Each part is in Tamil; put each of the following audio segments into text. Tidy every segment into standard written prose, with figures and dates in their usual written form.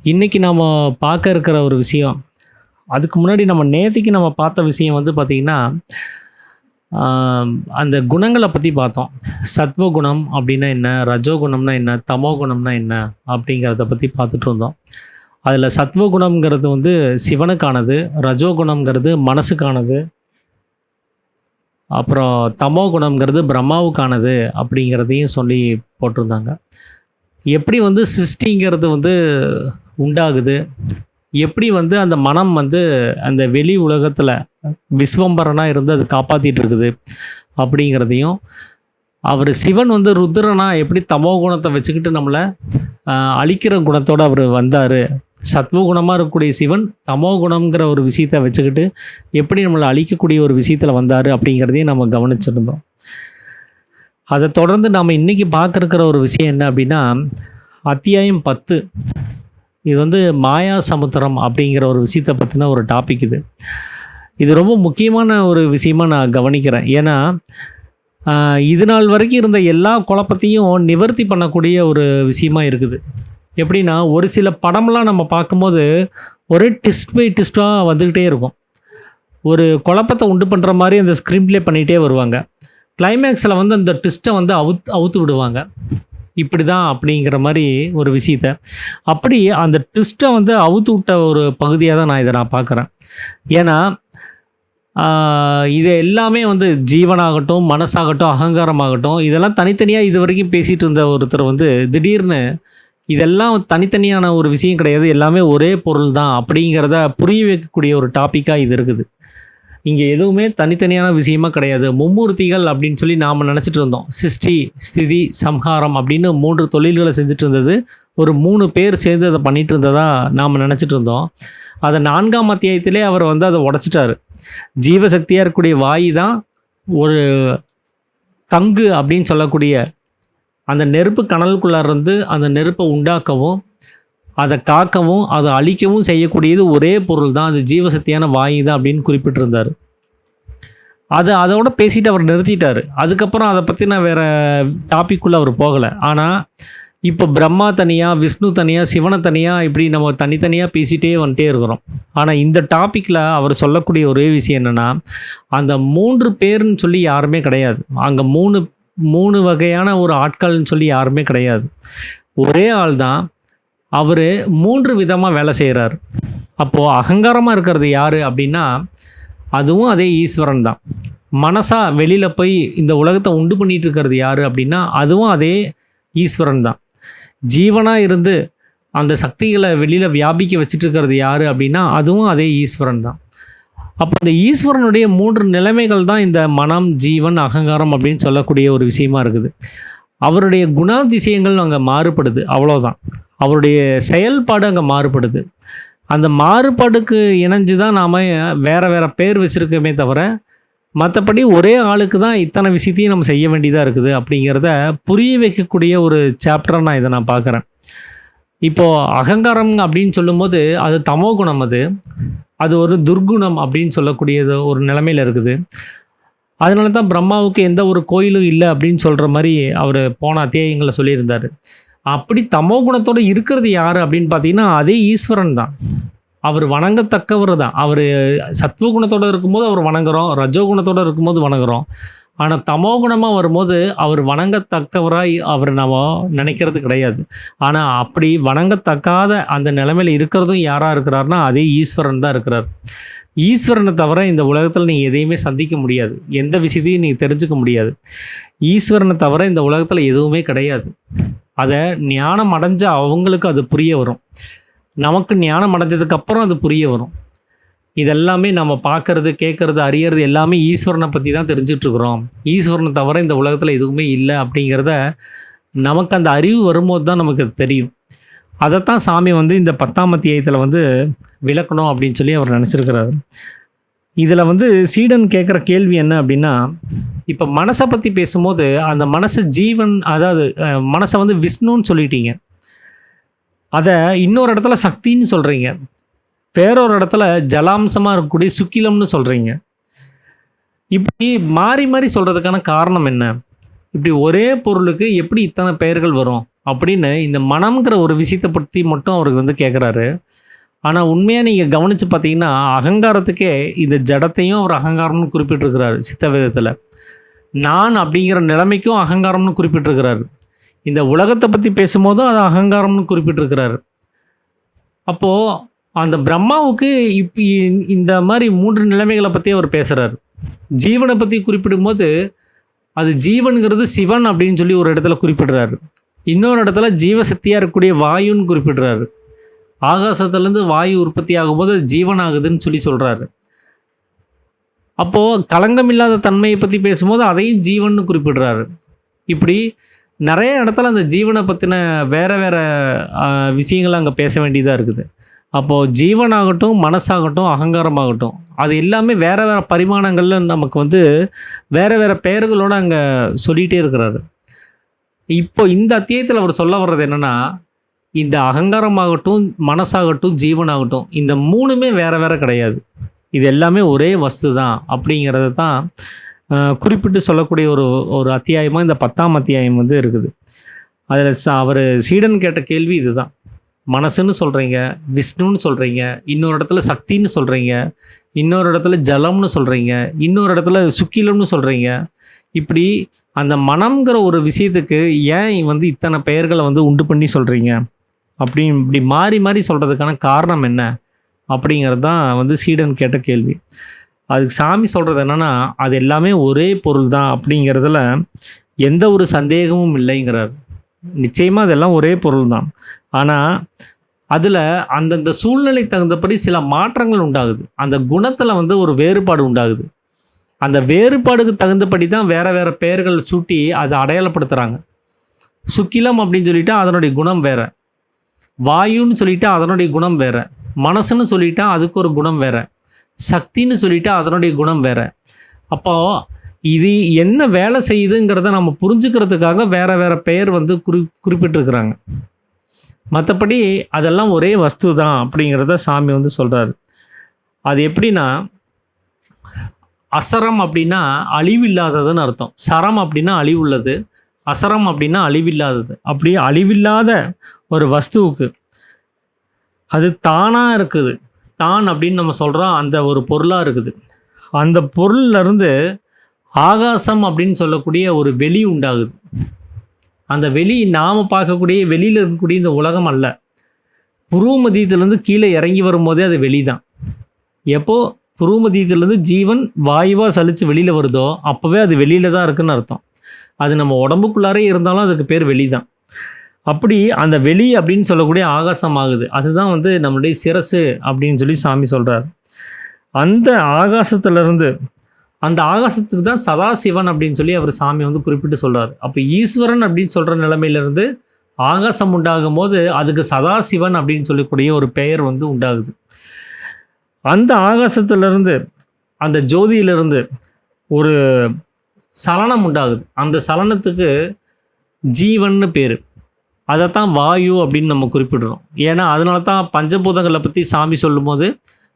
இன்னைக்கு நாம பார்க்க இருக்கிற ஒரு விஷயம், அதுக்கு முன்னாடி நேத்திக்கு நம்ம பார்த்த விஷயம் வந்து பார்த்தீங்கன்னா, அந்த குணங்கள பத்தி பார்த்தோம். சத்வகுணம் அப்டின்னா என்ன? ரஜோகுணம்னா என்ன? தமோகுணம்னா என்ன? அப்படிங்கிறத பத்தி பார்த்துட்டு இருந்தோம். அதில சத்வகுணம்ங்கிறது வந்து சிவனுக்கானது, ரஜோகுணம்ங்கிறது மனசுக்கானது, அப்புறம் தமோகுணம்ங்கிறது பிரம்மாவுக்கானது அப்படிங்கிறதையும் சொல்லி போட்டிருந்தாங்க. எப்படி வந்து சிருஷ்டிங்கிறது வந்து உண்டாகுது? எப்படி வந்து அந்த மனம் வந்து அந்த வெளி உலகத்தில விஸ்வம்பரனா இருந்து அது காப்பாத்திட்டு இருக்குது அப்படிங்கிறதையும், அவரு சிவன் வந்து ருத்ரனா எப்படி தமோ குணத்த வச்சுக்கிட்டு நம்மள அழிக்கிற குணத்தோட அவரு வந்தாரு. சத்வகுணமா இருக்கக்கூடிய சிவன் தமோ குணம்ங்கிற ஒரு விஷயத்த வச்சுக்கிட்டு எப்படி நம்மள அழிக்கக்கூடிய ஒரு விஷயத்துல வந்தாரு அப்படிங்கிறதையும் நம்ம கவனிச்சிருந்தோம். அத தொடர்ந்து நாம இன்னைக்கு பார்க்க இருக்கிற ஒரு விஷயம் என்ன அப்படின்னா, அத்தியாயம் 10. இது வந்து மாயா சமுத்திரம் அப்படிங்கிற ஒரு விஷயத்த பத்தின ஒரு டாபிக் இது. இது ரொம்ப முக்கியமான ஒரு விஷயமா நான் கவனிக்கிறேன். ஏன்னா, இது நாள் வரைக்கும் இருந்த எல்லா குழப்பத்தையும் நிவர்த்தி பண்ணக்கூடிய ஒரு விஷயமா இருக்குது. எப்படின்னா, ஒரு சில படம்லாம் நம்ம பார்க்கும்போது, ஒரே ட்விஸ்ட் பை ட்விஸ்ட்டா வந்துக்கிட்டே இருக்கும். ஒரு குழப்பத்த உண்டு பண்ற மாரி அந்த ஸ்க்ரீன் ப்ளே பண்ணிட்டே வருவாங்க. கிளைமேக்ஸ்ல வந்து அந்த ட்விஸ்ட்ட வந்து அவுத்து விடுவாங்க. இப்படிதான் அப்படிங்கிற மாரி ஒரு விஷயத்த. அப்படி அந்த ட்விஸ்ட்ட வந்து அவுத்து விட்ட ஒரு பகுதியா தான் நான் பார்க்குறேன். ஏன்னா, ஆ இது எல்லாமே வந்து ஜீவனாகட்டும், மனசாகட்டும், அகங்காரமாகட்டும், இதெல்லாம் தனித்தனியா இதுவரைக்கும் பேசிட்டு இருந்த ஒருத்தர் வந்து திடீர்னு இதெல்லாம் தனித்தனியான ஒரு விஷயம் கிடையாது. எல்லாமே ஒரே பொருள் தான் அப்படிங்கிறத புரிய வைக்கக்கூடிய ஒரு டாபிக்கா இது இருக்குது. இங்க எதுவுமே தனித்தனியான விஷயமா கிடையாது. மும்மூர்த்திகள் அப்படின்னு சொல்லி நாம நினைச்சிட்டு இருந்தோம். சிருஷ்டி, ஸ்திதி, சம்ஹாரம் அப்படின்னு 3 தொழில்கள செஞ்சுட்டு இருந்தது. ஒரு 3 பேர் சேர்ந்து அத பண்ணிட்டு இருந்ததா நாம நினைச்சிட்டு இருந்தோம். அத 4ஆம் அத்தியாயத்திலே அவர் வந்து அத உடைச்சுட்டாரு. ஜீவசக்தியா இருக்கக்கூடிய வாயு தான் ஒரு கங்கு அப்படின்னு சொல்லக்கூடிய அந்த நெருப்பு கனலுக்குள்ளார இருந்து அந்த நெருப்ப உண்டாக்கவும், அத காக்கவும், அத அழிக்கவும் செய்யக்கூடியது ஒரே பொருள் தான். அது ஜீவசக்தியான வாயு தான் அப்படின்னு குறிப்பிட்டிருந்தாரு. அதோட பேசிட்டு அவர் நிறுத்திட்டாரு. அதுக்கப்புறம் அத பத்தின வேற டாபிக்குள்ள அவர் போகல. ஆனா, இப்போ பிரம்மா தனியா, விஷ்ணு தனியா, சிவன தனியா இப்படி நம்ம தனித்தனியா பேசிட்டே வந்துட்டே இருக்கிறோம். ஆனா, இந்த டாபிக்ல அவர் சொல்லக்கூடிய ஒரே விஷயம் என்னன்னா, அந்த 3 பேருன்னு சொல்லி யாருமே கிடையாது. அங்க 3 வகையான ஒரு ஆட்கள்னு சொல்லி யாருமே கிடையாது. ஒரே ஆள் தான். அவரு 3 விதமா வேலை செய்றாரு. அப்போ அகங்காரமா இருக்கிறது யாரு அப்படின்னா, அதுவும் அதே ஈஸ்வரன் தான். மனசா வெளியில போய் இந்த உலகத்த உண்டு பண்ணிட்டு இருக்கிறது யாரு அப்படின்னா, அதுவும் அதே ஈஸ்வரன் தான். ஜீவனா இருந்து அந்த சக்திகள வெளியில வியாபிக்க வச்சுட்டு இருக்கிறது யாரு அப்படின்னா, அதுவும் அதே ஈஸ்வரன் தான். அப்போ இந்த ஈஸ்வரனுடைய 3 நிலைமைகள் தான் இந்த மனம், ஜீவன், அகங்காரம் அப்படின்னு சொல்லக்கூடிய ஒரு விஷயமா இருக்குது. அவருடைய குணாதிசயங்கள் அங்க மாறுபடுது. அவ்வளோதான். அவருடைய செயல்பாடு அங்க மாறுபடுது. அந்த மாறுபாடுக்கு இணஞ்சு தான் நாம வேற வேற பேர் வச்சிருக்கோமே தவிர, மத்தபடி ஒரே ஆளுக்கு தான் இத்தனை விஷயத்தையும் நம்ம செய்ய வேண்டியதா இருக்குது அப்படிங்கிறத புரிய வைக்கக்கூடிய ஒரு சாப்டரா நான் பார்க்குறேன். இப்போ அகங்காரம் அப்படின்னு சொல்லும்போது, அது தமோ குணம் அது. அது ஒரு துர்குணம் அப்படின்னு சொல்லக்கூடியது ஒரு நிலைமையில இருக்குது. அதனால தான் பிரம்மாவுக்கு எந்த ஒரு கோயிலும் இல்ல அப்படின்னு சொல்ற மாரி அவரு போன அத்தியாயங்கள்ல சொல்லியிருந்தாரு. அப்படி தமோ குணத்தோட இருக்கிறது யாரு அப்படின்னு பார்த்தீங்கன்னா, அதே ஈஸ்வரன் தான். அவரு வணங்கத்தக்கவர் தான். அவரு சத்வகுணத்தோட இருக்கும்போது அவர் வணங்குறோம். ரஜோகுணத்தோட இருக்கும்போது வணங்குறோம். ஆனா தமோ குணமா வரும்போது அவர் வணங்கத்தக்கவராய் அவர் நாம நினைக்கிறது கிடையாது. ஆனா அப்படி வணங்கத்தக்காத அந்த நிலைமையில இருக்கிறதும் யாரா இருக்கிறார்னா, அதே ஈஸ்வரன் தான் இருக்கிறார். ஈஸ்வரனை தவிர இந்த உலகத்துல நீங்க எதையுமே சந்திக்க முடியாது. எந்த விஷயத்தையும் நீங்க தெரிஞ்சுக்க முடியாது. ஈஸ்வரனை தவிர இந்த உலகத்துல எதுவுமே கிடையாது. அத ஞானம் அடைஞ்ச அவங்களுக்கு அது புரிய வரும். நமக்கு ஞானம் அடைஞ்சதுக்கு அப்புறம் அது புரிய வரும். இதெல்லாமே நம்ம பார்க்கறது, கேட்கறது, அறியறது எல்லாமே ஈஸ்வரனை பத்தி தான் தெரிஞ்சுட்டு இருக்கிறோம். ஈஸ்வரனை தவிர இந்த உலகத்துல எதுவுமே இல்ல அப்படிங்கிறத நமக்கு அந்த அறிவு வரும்போது தான் நமக்கு அது தெரியும். அதத்தான் சாமி வந்து இந்த 10ஆம் அத்தியாயத்துல வந்து விளக்கணும் அப்படின்னு சொல்லி அவர் நினைச்சிருக்கிறாரு. இதுல வந்து சீடன் கேட்குற கேள்வி என்ன அப்படின்னா, இப்ப மனச பத்தி பேசும்போது, அந்த மனசு ஜீவன் அதாவது மனச வந்து விஷ்ணுன்னு சொல்லிட்டீங்க. அத இன்னொரு இடத்துல சக்தின்னு சொல்றீங்க. வேறொரு இடத்துல ஜலாம்சமா இருக்கக்கூடிய சுக்கிலம்னு சொல்றீங்க. இப்படி மாறி மாறி சொல்றதுக்கான காரணம் என்ன? இப்படி ஒரே பொருளுக்கு எப்படி இத்தனை பெயர்கள் வரும்? அப்படின்னு இந்த மனம்ங்கிற ஒரு விஷயத்தை பற்றி மட்டும் அவருக்கு வந்து கேட்குறாரு. ஆனால் உண்மையாக நீங்கள் கவனித்து பார்த்தீங்கன்னா அகங்காரத்துக்கே இந்த ஜடத்தையும் அவர் அகங்காரம்னு குறிப்பிட்டிருக்கிறாரு சித்த வேதத்தில். நான் அப்படிங்கிற நிலைமைக்கும் அகங்காரம்னு குறிப்பிட்டிருக்கிறாரு. இந்த உலகத்தை பற்றி பேசும்போதும் அது அகங்காரம்னு குறிப்பிட்டிருக்கிறாரு. அப்போது அந்த பிரம்மாவுக்கு இந்த மாதிரி 3 நிலைமைகளை பற்றி அவர் பேசுகிறார். ஜீவனை பற்றி குறிப்பிடும்போது அது ஜீவனுங்கிறது சிவன் அப்படின்னு சொல்லி ஒரு இடத்துல குறிப்பிடுறாரு. இன்னொரு இடத்துல ஜீவசக்தியாக இருக்கக்கூடிய வாயுன்னு குறிப்பிடுறாரு. ஆகாசத்துலேருந்து வாயு உற்பத்தி ஆகும்போது அது ஜீவன் ஆகுதுன்னு சொல்லி சொல்கிறாரு. அப்போது களங்கம் இல்லாத தன்மையை பற்றி பேசும்போது அதையும் ஜீவன்னு குறிப்பிடுறாரு. இப்படி நிறைய இடத்துல அந்த ஜீவனை பற்றின வேறு வேறு விஷயங்கள் அங்கே பேச வேண்டியதாக இருக்குது. அப்போது ஜீவனாகட்டும், மனசாகட்டும், அகங்காரமாகட்டும், அது எல்லாமே வேறு வேறு பரிமாணங்களில் நமக்கு வந்து வேறு வேறு பெயர்களோடு அங்கே சொல்லிகிட்டே இருக்கிறாரு. இப்போ இந்த அத்தியாயத்தில் அவர் சொல்ல வர்றது என்னென்னா, இந்த அகங்காரமாகட்டும், மனசாகட்டும், ஜீவனாகட்டும், இந்த 3மே வேறு வேறு கிடையாது. இது எல்லாமே ஒரே வஸ்து தான் அப்படிங்கிறத தான் குறிப்பிட்டு சொல்லக்கூடிய ஒரு அத்தியாயமாக இந்த 10ஆம் அத்தியாயம் வந்து இருக்குது. அதில் அவர் சீடன் கேட்ட கேள்வி இதுதான். மனசுன்னு சொல்கிறீங்க, விஷ்ணுன்னு சொல்கிறீங்க, இன்னொரு இடத்துல சக்தின்னு சொல்கிறீங்க, இன்னொரு இடத்துல ஜலம்னு சொல்கிறீங்க, இன்னொரு இடத்துல சுக்கிலம்னு சொல்கிறீங்க. இப்படி அந்த மனம்ங்கிற ஒரு விஷயத்துக்கு ஏன் வந்து இத்தனை பெயர்களை வந்து உண்டு பண்ணி சொல்கிறீங்க அப்படின்னு இப்படி மாறி மாறி சொல்கிறதுக்கான காரணம் என்ன அப்படிங்கிறது தான் வந்து சீடன் கேட்ட கேள்வி. அதுக்கு சாமி சொல்கிறது என்னென்னா, அது எல்லாமே ஒரே பொருள் தான் அப்படிங்கிறதுல எந்த ஒரு சந்தேகமும் இல்லைங்கிறார். நிச்சயமாக அதெல்லாம் ஒரே பொருள் தான். ஆனால் அதில் அந்தந்த சூழ்நிலை தகுந்தபடி சில மாற்றங்கள் உண்டாகுது. அந்த குணத்தில் வந்து ஒரு வேறுபாடு உண்டாகுது. அந்த வேறுபாடுக்கு தகுந்தபடி தான் வேறு வேறு பெயர்கள் சூட்டி அதை அடையாளப்படுத்துகிறாங்க. சுக்கிலம் அப்படின்னு சொல்லிட்டா அதனுடைய குணம் வேறு, வாயுன்னு சொல்லிட்டா அதனுடைய குணம் வேறு, மனசுன்னு சொல்லிட்டா அதுக்கு ஒரு குணம் வேறு, சக்தின்னு சொல்லிட்டா அதனுடைய குணம் வேறு. அப்போது இது என்ன வேலை செய்யுதுங்கிறத நம்ம புரிஞ்சுக்கிறதுக்காக வேறு வேறு பெயர் வந்து குறிப்பிட்டிருக்கிறாங்க. மற்றபடி அதெல்லாம் ஒரே வஸ்து தான் அப்படிங்கிறத சாமி வந்து சொல்கிறாரு. அது எப்படின்னா, அசரம் அப்படின்னா அழிவில்லாததுன்னு அர்த்தம். சரம் அப்படின்னா அழிவுள்ளது, அசரம் அப்படின்னா அழிவில்லாதது. அப்படி அழிவில்லாத ஒரு வஸ்துவுக்கு அது தானாக இருக்குது. தான் அப்படின்னு நம்ம சொல்கிறோம், அந்த ஒரு பொருளாக இருக்குது. அந்த பொருள்லேருந்து ஆகாசம் அப்படின்னு சொல்லக்கூடிய ஒரு வெளி உண்டாகுது. அந்த வெளி நாம் பார்க்கக்கூடிய வெளியில் இருக்கக்கூடிய இந்த உலகம் அல்ல. புருவ மத்தியத்திலேருந்து கீழே இறங்கி வரும்போதே அது வெளி தான். எப்போது புருவ மத்தியத்திலேருந்து ஜீவன் வாயுவாக சலித்து வெளியில் வருதோ அப்போவே அது வெளியில் தான் இருக்குதுன்னு அர்த்தம். அது நம்ம உடம்புக்குள்ளாரே இருந்தாலும் அதுக்கு பேர் வெளி தான். அப்படி அந்த வெளி அப்படின்னு சொல்லக்கூடிய ஆகாசம் ஆகுது. அதுதான் வந்து நம்மளுடைய சிரசு அப்படின்னு சொல்லி சாமி சொல்கிறார். அந்த ஆகாசத்துலேருந்து அந்த ஆகாசத்துக்கு தான் சதாசிவன் அப்படின்னு சொல்லி அவர் சாமி வந்து குறிப்பிட்டு சொல்கிறார். அப்போ ஈஸ்வரன் அப்படின்னு சொல்கிற நிலைமையிலேருந்து ஆகாசம் உண்டாகும் போது அதுக்கு சதாசிவன் அப்படின்னு சொல்லக்கூடிய ஒரு பெயர் வந்து உண்டாகுது. அந்த ஆகாசத்திலிருந்து அந்த ஜோதியிலிருந்து ஒரு சலனம் உண்டாகுது. அந்த சலனத்துக்கு ஜீவன்னு பேர். அதைத்தான் வாயு அப்படின்னு நம்ம குறிப்பிடுறோம். ஏன்னா அதனால தான் பஞ்சபூதங்களை பற்றி சாமி சொல்லும்போது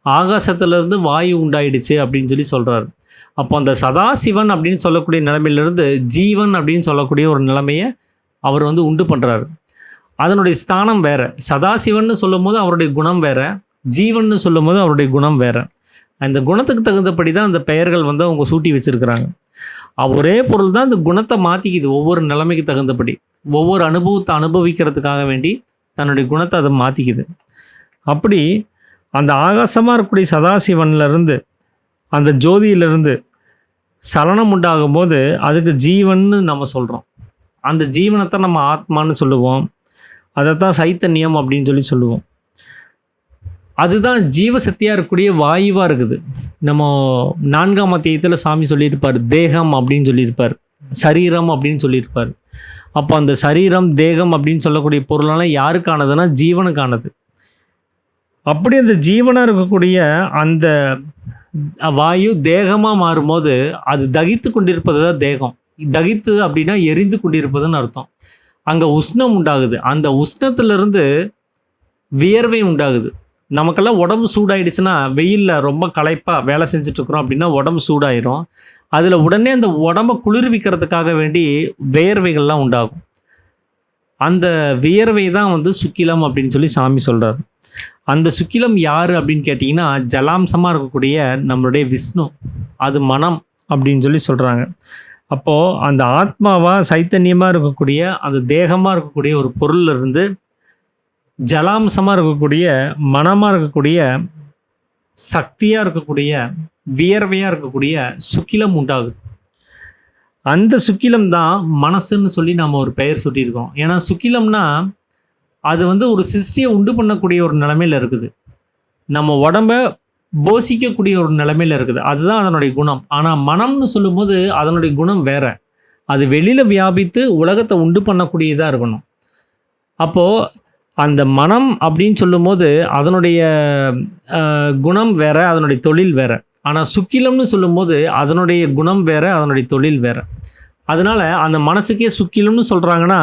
ஆகாசத்துலேருந்து வாயு உண்டாயிடுச்சு அப்படின்னு சொல்லி சொல்கிறாரு. அப்போ அந்த சதாசிவன் அப்படின்னு சொல்லக்கூடிய நிலைமையிலேருந்து ஜீவன் அப்படின்னு சொல்லக்கூடிய ஒரு நிலைமையை அவர் வந்து உண்டு பண்ணுறாரு. அதனுடைய ஸ்தானம் வேறு. சதாசிவன்னு சொல்லும் போது அவருடைய குணம் வேறு, ஜீவன்னு சொல்லும் போது அவருடைய குணம் வேறு. அந்த குணத்துக்கு தகுந்தபடி தான் அந்த பெயர்கள் வந்து அவங்க சூட்டி வச்சுருக்கிறாங்க. ஒரே பொருள் தான் அந்த குணத்தை மாற்றிக்குது. ஒவ்வொரு நிலைமைக்கு தகுந்தபடி ஒவ்வொரு அனுபவத்தை அனுபவிக்கிறதுக்காக வேண்டி தன்னுடைய குணத்தை அதை மாற்றிக்குது. அப்படி அந்த ஆகாசமாக இருக்கக்கூடிய சதாசிவன்லேருந்து அந்த ஜோதியிலிருந்து சலனம் உண்டாகும் போது அதுக்கு ஜீவன்னு நம்ம சொல்கிறோம். அந்த ஜீவனைத்தான் நம்ம ஆத்மான்னு சொல்லுவோம். அதைத்தான் சைத்தன்யம் அப்படின்னு சொல்லி சொல்லுவோம். அதுதான் ஜீவசக்தியாக இருக்கக்கூடிய வாயுவாக இருக்குது. நம்ம 4ஆம் அத்தியாயத்தில் சாமி சொல்லியிருப்பார், தேகம் அப்படின்னு சொல்லியிருப்பார், சரீரம் அப்படின்னு சொல்லியிருப்பார். அப்போ அந்த சரீரம் தேகம் அப்படின்னு சொல்லக்கூடிய பொருளெல்லாம் யாருக்கானதுன்னா ஜீவனுக்கானது. அப்படி அந்த ஜீவனாக இருக்கக்கூடிய அந்த வாயு தேகமாக மாறும்போது அது தகித்து கொண்டிருப்பது தான் தேகம். தகித்து அப்படின்னா எரிந்து கொண்டிருப்பதுன்னு அர்த்தம். அங்கே உஷ்ணம் உண்டாகுது. அந்த உஷ்ணத்துலேருந்து வியர்வை உண்டாகுது. நமக்கெல்லாம் உடம்பு சூடாயிடுச்சுன்னா, வெயிலில் ரொம்ப களைப்பாக வேலை செஞ்சிட்ருக்குறோம் அப்படின்னா உடம்பு சூடாயிரும். அதில் உடனே அந்த உடம்பை குளிர்விக்கிறதுக்காக வேண்டி வேர்வைகள்லாம் உண்டாகும். அந்த வியர்வை தான் வந்து சுக்கிலம் அப்படின்னு சொல்லி சாமி சொல்கிறார். அந்த சுக்கிலம் யார் அப்படின்னு கேட்டிங்கன்னா, ஜலாம்சமாக இருக்கக்கூடிய நம்மளுடைய விஷ்ணு, அது மனம் அப்படின்னு சொல்லி சொல்கிறாங்க. அப்போது அந்த ஆத்மாவாக சைத்தன்யமாக இருக்கக்கூடிய அந்த தேகமாக இருக்கக்கூடிய ஒரு பொருள்ல இருந்து ஜலாம்சமாக இருக்கக்கூடிய மனமாக இருக்கக்கூடிய சக்தியாக இருக்கக்கூடிய வியர்வையாக இருக்கக்கூடிய சுக்கிலம் உண்டாகுது. அந்த சுக்கிலம் தான் மனசுன்னு சொல்லி நம்ம ஒரு பெயர் சுட்டியிருக்கோம். ஏன்னா சுக்கிலம்னா அது வந்து ஒரு சிருஷ்டியை உண்டு பண்ணக்கூடிய ஒரு நிலைமையில் இருக்குது. நம்ம உடம்ப போஷிக்கக்கூடிய ஒரு நிலைமையில் இருக்குது. அதுதான் அதனுடைய குணம். ஆனால் மனம்னு சொல்லும்போது அதனுடைய குணம் வேற. அது வெளியில் வியாபித்து உலகத்தை உண்டு பண்ணக்கூடியதாக இருக்கணும். அப்போது அந்த மனம் அப்படின்னு சொல்லும்போது அதனுடைய குணம் வேற, அதனுடைய தொழில் வேற. ஆனால் சுக்கிலம்னு சொல்லும்போது அதனுடைய குணம் வேற, அதனுடைய தொழில் வேற. அதனால் அந்த மனசுக்கே சுக்கிலம்னு சொல்கிறாங்கன்னா,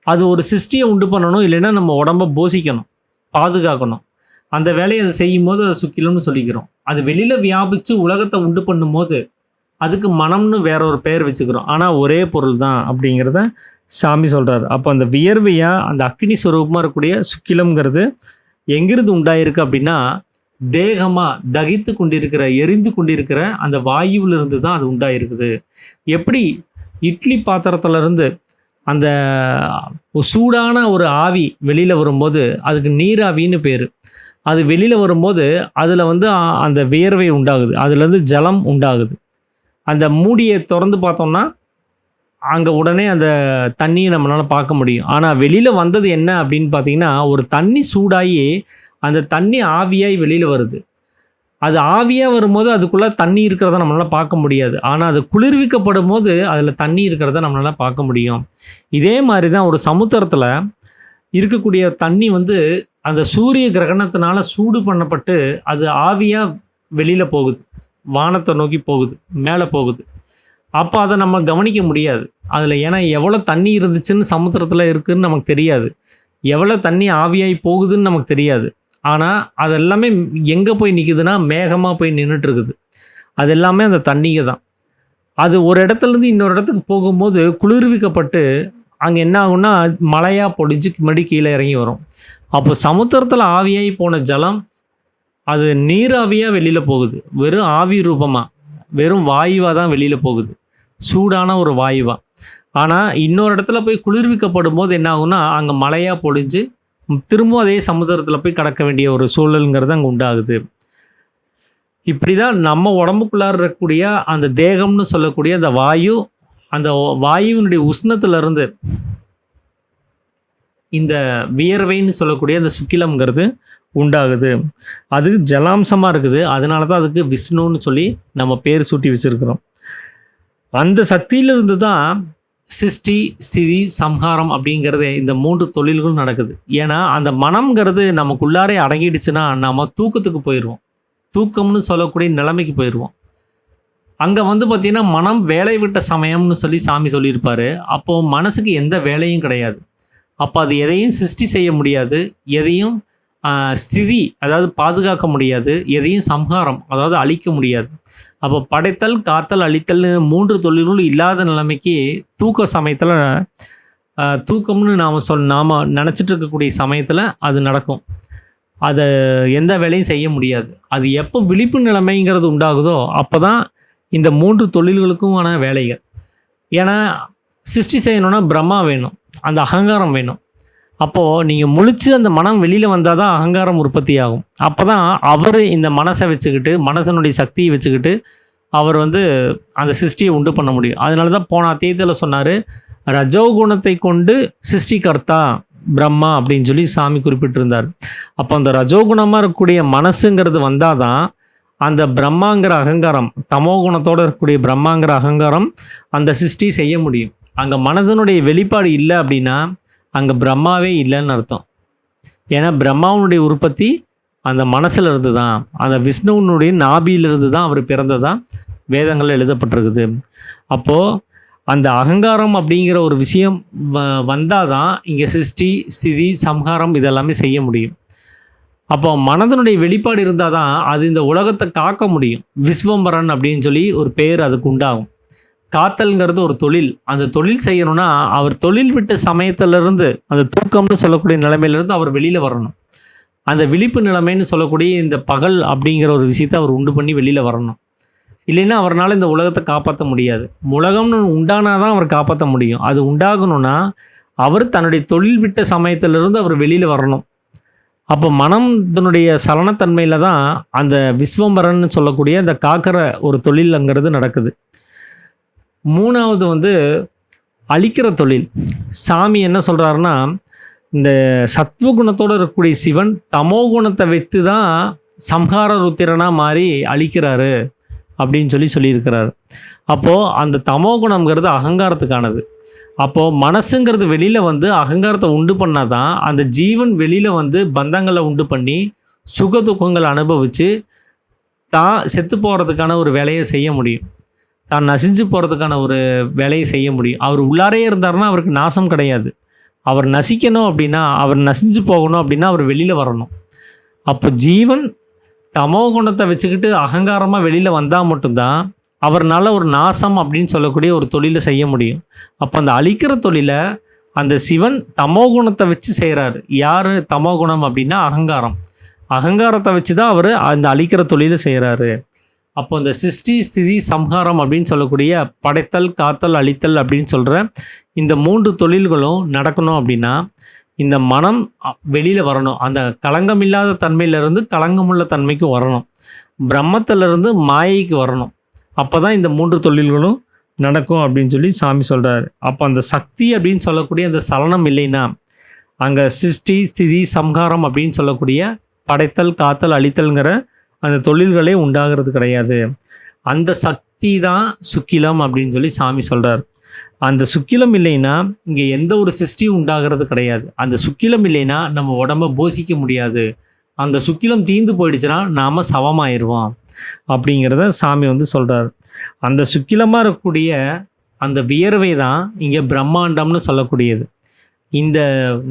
அது ஒரு சிருஷ்டியை உண்டு பண்ணணும், இல்லைன்னா நம்ம உடம்பை போஷிக்கணும், பாதுகாக்கணும். அந்த வேலையை அதை செய்யும்போது அதை சுக்கிலம்னு சொல்லிக்கிறோம். அது வெளியில் வியாபித்து உலகத்தை உண்டு பண்ணும்போது அதுக்கு மனம்னு வேற ஒரு பெயர் வச்சுக்கிறோம். ஆனால் ஒரே பொருள் தான் அப்படிங்கிறத சாமி சொல்கிறார். அப்போ அந்த வியர்வையாக அந்த அக்னி ஸ்வரூபமாக இருக்கக்கூடிய சுக்கிலம்ங்கிறது எங்கிருந்து உண்டாயிருக்கு அப்படின்னா, தேகமாக தகித்து கொண்டிருக்கிற எரிந்து கொண்டிருக்கிற அந்த வாயுவிலிருந்து தான் அது உண்டாயிருக்குது. எப்படி இட்லி பாத்திரத்துலேருந்து அந்த சூடான ஒரு ஆவி வெளியில் வரும்போது அதுக்கு நீராவின்னு பேர். அது வெளியில் வரும்போது அதில் வந்து அந்த வியர்வை உண்டாகுது, அதுலேருந்து ஜலம் உண்டாகுது. அந்த மூடியை திறந்து பார்த்தோம்னா அங்கே உடனே அந்த தண்ணியை நம்மளால் பார்க்க முடியும். ஆனால் வெளியில் வந்தது என்ன அப்படின்னு பார்த்தீங்கன்னா, ஒரு தண்ணி சூடாகி அந்த தண்ணி ஆவியாகி வெளியில் வருது. அது ஆவியாக வரும்போது அதுக்குள்ளே தண்ணி இருக்கிறத நம்மளால் பார்க்க முடியாது. ஆனால் அது குளிர்விக்கப்படும் போது அதில் தண்ணி இருக்கிறத நம்மளால் பார்க்க முடியும். இதே மாதிரி தான் ஒரு சமுத்திரத்தில் இருக்கக்கூடிய தண்ணி வந்து அந்த சூரிய கிரகணத்தினால சூடு பண்ணப்பட்டு அது ஆவியாக வெளியில் போகுது, வானத்தை நோக்கி போகுது, மேலே போகுது. அப்போ அதை நம்ம கவனிக்க முடியாது அதில். ஏன்னா எவ்வளோ தண்ணி இருந்துச்சுன்னு சமுத்திரத்தில் இருக்குதுன்னு நமக்கு தெரியாது, எவ்வளோ தண்ணி ஆவியாகி போகுதுன்னு நமக்கு தெரியாது. ஆனால் அது எல்லாமே எங்கே போய் நிற்குதுன்னா மேகமாக போய் நின்றுட்டு இருக்குது. அது எல்லாமே அந்த தண்ணியை தான். அது ஒரு இடத்துலேருந்து இன்னொரு இடத்துக்கு போகும்போது குளிர்விக்கப்பட்டு அங்கே என்ன ஆகும்னா மழையாக பொடிஞ்சு மடி கீழே இறங்கி வரும். அப்போ சமுத்திரத்தில் ஆவியாகி போன ஜலம் அது நீராவியாக வெளியில் போகுது, வெறும் ஆவி ரூபமாக, வெறும் வாயுவாக தான் வெளியில் போகுது, சூடான ஒரு வாயுவாக. ஆனால் இன்னொரு இடத்துல போய் குளிர்விக்கப்படும் போது என்ன ஆகும்னா அங்கே மழையாக பொழிஞ்சு திரும்பவும் அதே சமுத்திரத்தில் போய் கடக்க வேண்டிய ஒரு சூழலுங்கிறது அங்கே உண்டாகுது. இப்படி தான் நம்ம உடம்புக்குள்ளார இருக்கக்கூடிய அந்த தேகம்னு சொல்லக்கூடிய அந்த வாயு, அந்த வாயுவினுடைய உஷ்ணத்துலேருந்து இந்த வியர்வைன்னு சொல்லக்கூடிய அந்த சுக்கிலம்ங்கிறது உண்டாகுது. அது ஜலாம்சமாக இருக்குது. அதனால தான் அதுக்கு விஷ்ணுன்னு சொல்லி நம்ம பேர் சூட்டி வச்சுருக்கிறோம். அந்த சக்தியிலிருந்து தான் சிருஷ்டி, ஸ்திதி, சம்ஹாரம் அப்படிங்கிறது இந்த 3 தொழில்களும் நடக்குது. ஏன்னா அந்த மனம்ங்கிறது நமக்குள்ளாரே அடங்கிடுச்சுன்னா நம்ம தூக்கத்துக்கு போயிடுவோம், தூக்கம்னு சொல்லக்கூடிய நிலைமைக்கு போயிடுவோம். அங்கே வந்து பார்த்திங்கன்னா மனம் வேலை விட்ட சமயம்னு சொல்லி சாமி சொல்லியிருப்பார். அப்போது மனசுக்கு எந்த வேலையும் கிடையாது. அப்போ அது எதையும் சிருஷ்டி செய்ய முடியாது, எதையும் ஸ்திதி அதாவது பாதுகாக்க முடியாது, எதையும் சம்ஹாரம் அதாவது அழிக்க முடியாது. அப்போ படைத்தல், காத்தல், அழித்தல்னு 3 தொழில்களும் இல்லாத நிலைமைக்கு தூக்க சமயத்தில் தூக்கம்னு நாம் நினச்சிட்டு இருக்கக்கூடிய சமயத்தில் அது நடக்கும். அதை எந்த வேலையும் செய்ய முடியாது. அது எப்போ விழிப்பு நிலைமைங்கிறது உண்டாகுதோ அப்போ தான் இந்த 3 தொழில்களுக்குமான வேலைகள். ஏன்னா சிருஷ்டி செய்யணுன்னா பிரம்மா வேணும், அந்த அகங்காரம் வேணும். அப்போது நீங்கள் முழிச்சு அந்த மனம் வெளியில் வந்தால் தான் அகங்காரம் உற்பத்தி ஆகும். அப்போ தான் அவர் இந்த மனசை வச்சுக்கிட்டு, மனசனுடைய சக்தியை வச்சுக்கிட்டு அவர் வந்து அந்த சிருஷ்டியை உண்டு பண்ண முடியும். அதனால தான் போன அத்தியாயத்தில் சொன்னார், ரஜோகுணத்தை கொண்டு சிருஷ்டிகர்த்தா பிரம்மா அப்படின்னு சொல்லி சாமி குறிப்பிட்டிருந்தார். அப்போ அந்த ரஜோகுணமாக இருக்கக்கூடிய மனசுங்கிறது வந்தால் தான் அந்த பிரம்மாங்கிற அகங்காரம், தமோ குணத்தோடு இருக்கக்கூடிய பிரம்மாங்கிற அகங்காரம் அந்த சிருஷ்டி செய்ய முடியும். அங்கே மனதனுடைய வெளிப்பாடு இல்லை அப்படின்னா அங்கே பிரம்மாவே இல்லைன்னு அர்த்தம். ஏன்னா பிரம்மாவனுடைய உற்பத்தி அந்த மனசில் இருந்து தான், அந்த விஷ்ணுவனுடைய நாபியிலிருந்து தான் அவர் பிறந்ததான் வேதங்கள் எழுதப்பட்டிருக்குது. அப்போது அந்த அகங்காரம் அப்படிங்கிற ஒரு விஷயம் வந்தால் தான் இங்கே சிருஷ்டி, ஸ்திதி, சம்ஹாரம் இதெல்லாமே செய்ய முடியும். அப்போ மனதனுடைய வெளிப்பாடு இருந்தால் தான் அது இந்த உலகத்தை காக்க முடியும். விஸ்வம்பரன் அப்படின்னு சொல்லி ஒரு பேர் அதுக்கு உண்டாகும். காத்தல்ங்கிறது ஒரு தொழில். அந்த தொழில் செய்யணும்னா, அவர் தொழில் விட்ட சமயத்திலிருந்து, அந்த தூக்கம்னு சொல்லக்கூடிய நிலைமையிலிருந்து அவர் வெளியில வரணும். அந்த விழிப்பு நிலைமைன்னு சொல்லக்கூடிய இந்த பகல் அப்படிங்கிற ஒரு விஷயத்த அவர் உண்டு பண்ணி வெளியில வரணும். இல்லைன்னா அவர்னால இந்த உலகத்த காப்பாத்த முடியாது. உலகம்னு உண்டானா தான் அவர் காப்பாத்த முடியும். அது உண்டாகணும்னா, அவர் தன்னுடைய தொழில் விட்ட சமயத்திலிருந்து அவர் வெளியில வரணும். அப்போ மனம் தன்னுடைய சலனத்தன்மையில தான் அந்த விஸ்வம்பரன்னு சொல்லக்கூடிய அந்த காக்கிற ஒரு தொழில்ங்கிறது நடக்குது. 3வது வந்து அழிக்கிற தொழில். சாமி என்ன சொல்றாருன்னா, இந்த சத்வகுணத்தோட இருக்கக்கூடிய சிவன் தமோ குணத்தை வைத்து தான் சம்ஹார ருத்திரனா மாறி அழிக்கிறாரு அப்படின்னு சொல்லியிருக்கிறாரு. அப்போது அந்த தமோ குணம்ங்கிறது அகங்காரத்துக்கானது. அப்போது மனசுங்கிறது வெளியில் வந்து அகங்காரத்தை உண்டு பண்ணால் தான் அந்த ஜீவன் வெளியில் வந்து பந்தங்களை உண்டு பண்ணி சுக துக்கங்களை அனுபவித்து தான் செத்து போகிறதுக்கான ஒரு வேலையை செய்ய முடியும். தான் நசிஞ்சு போகிறதுக்கான ஒரு வேலையை செய்ய முடியும். அவர் உள்ளாரே இருந்தார்னா அவருக்கு நாசம் கிடையாது. அவர் நசிக்கணும் அப்படின்னா, அவர் நசிஞ்சு போகணும் அப்படின்னா அவர் வெளியில் வரணும். அப்போ ஜீவன் தமோ குணத்தை வச்சுக்கிட்டு அகங்காரமாக வெளியில் வந்தால் மட்டும்தான் அவர்னால ஒரு நாசம் அப்படின்னு சொல்லக்கூடிய ஒரு தொழிலை செய்ய முடியும். அப்போ அந்த அழிக்கிற தொழிலை அந்த சிவன் தமோ குணத்தை வச்சு செய்கிறாரு. யார் தமோ குணம் அப்படின்னா அகங்காரம். அகங்காரத்தை வச்சு தான் அவர் அந்த அழிக்கிற தொழிலை செய்கிறாரு. அப்போ இந்த சிருஷ்டி ஸ்திதி சம்ஹாரம் அப்படின்னு சொல்லக்கூடிய படைத்தல் காத்தல் அழித்தல் அப்படின்னு சொல்கிற இந்த 3 தொழில்களும் நடக்கணும் அப்படின்னா இந்த மனம் வெளியில் வரணும். அந்த களங்கமில்லாத தன்மையிலிருந்து களங்கமுள்ள தன்மைக்கு வரணும். பிரம்மத்திலிருந்து மாயைக்கு வரணும். அப்போ தான் இந்த 3 தொழில்களும் நடக்கும் அப்படின்னு சொல்லி சாமி சொல்கிறாரு. அப்போ அந்த சக்தி அப்படின்னு சொல்லக்கூடிய அந்த சலனம் இல்லைன்னா அங்கே சிருஷ்டி ஸ்திதி சம்ஹாரம் அப்படின்னு சொல்லக்கூடிய படைத்தல் காத்தல் அழித்தல்ங்கிற அந்த தொழில்களே உண்டாகிறது கிடையாது. அந்த சக்தி தான் சுக்கிலம் அப்படின்னு சொல்லி சாமி சொல்கிறார். அந்த சுக்கிலம் இல்லைன்னா இங்கே எந்த ஒரு சிருஷ்டியும் உண்டாகிறது கிடையாது. அந்த சுக்கிலம் இல்லைன்னா நம்ம உடம்ப போஷிக்க முடியாது. அந்த சுக்கிலம் தீந்து போயிடுச்சுன்னா நாம் சவமாயிருவோம் அப்படிங்கிறத சாமி வந்து சொல்கிறார். அந்த சுக்கிலமாக இருக்கக்கூடிய அந்த வியர்வை தான் இங்கே பிரம்மாண்டம்னு சொல்லக்கூடியது. இந்த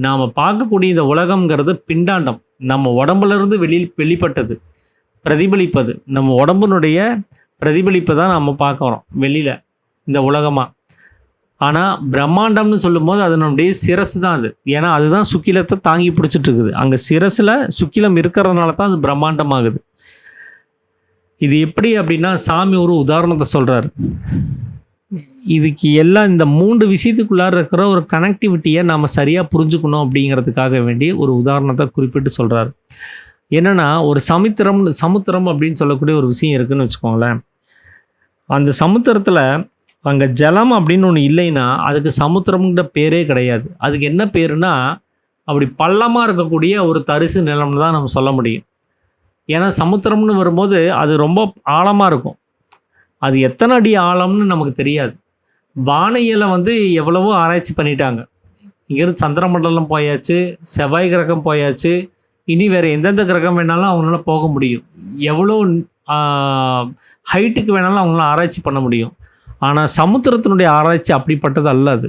நாம் பார்க்கக்கூடிய இந்த உலகம்ங்கிறது பிண்டாண்டம். நம்ம உடம்புலேருந்து வெளிப்பட்டது, பிரதிபலிப்பது. நம்ம உடம்புனுடைய பிரதிபலிப்பை தான் நம்ம பார்க்குறோம் வெளியில் இந்த உலகமாக. ஆனால் பிரம்மாண்டம்னு சொல்லும்போது அது நம்முடைய சிரசு தான் அது. ஏன்னா அதுதான் சுக்கிலத்தை தாங்கி பிடிச்சிட்டு இருக்குது. அங்கே சிரசில் சுக்கிலம் இருக்கிறதுனால தான் அது பிரம்மாண்டமாகுது. இது எப்படி அப்படின்னா சாமி ஒரு உதாரணத்தை சொல்கிறார். இதுக்கு எல்லாம் இந்த 3 விஷயத்துக்குள்ளார இருக்கிற ஒரு கனெக்டிவிட்டியை நாம் சரியாக புரிஞ்சுக்கணும் அப்படிங்கிறதுக்காக வேண்டி ஒரு உதாரணத்தை குறிப்பிட்டு சொல்கிறார். என்னென்னா ஒரு சமுத்திரம் அப்படின்னு சொல்லக்கூடிய ஒரு விஷயம் இருக்குதுன்னு வச்சுக்கோங்களேன். அந்த சமுத்திரத்தில் அங்கே ஜலம் அப்படின்னு ஒன்று இல்லைன்னா அதுக்கு சமுத்திரம்ங்கிற பேரே கிடையாது. அதுக்கு என்ன பேருனா அப்படி பள்ளமாக இருக்கக்கூடிய ஒரு தரிசு நிலம்னு தான் நம்ம சொல்ல முடியும். ஏன்னா சமுத்திரம்னு வரும்போது அது ரொம்ப ஆழமாக இருக்கும். அது எத்தனை அடி ஆழம்னு நமக்கு தெரியாது. வானியலை வந்து எவ்வளவோ ஆராய்ச்சி பண்ணிட்டாங்க. இங்கேருந்து சந்திரமண்டலம் போயாச்சு, செவ்வாய் கிரகம் போயாச்சு, இனி வேறு எந்தெந்த கிரகம் வேணாலும் அவங்களால போக முடியும். எவ்வளோ ஹைட்டுக்கு வேணாலும் அவங்களால ஆராய்ச்சி பண்ண முடியும். ஆனால் சமுத்திரத்தினுடைய ஆராய்ச்சி அப்படிப்பட்டது அல்ல. அது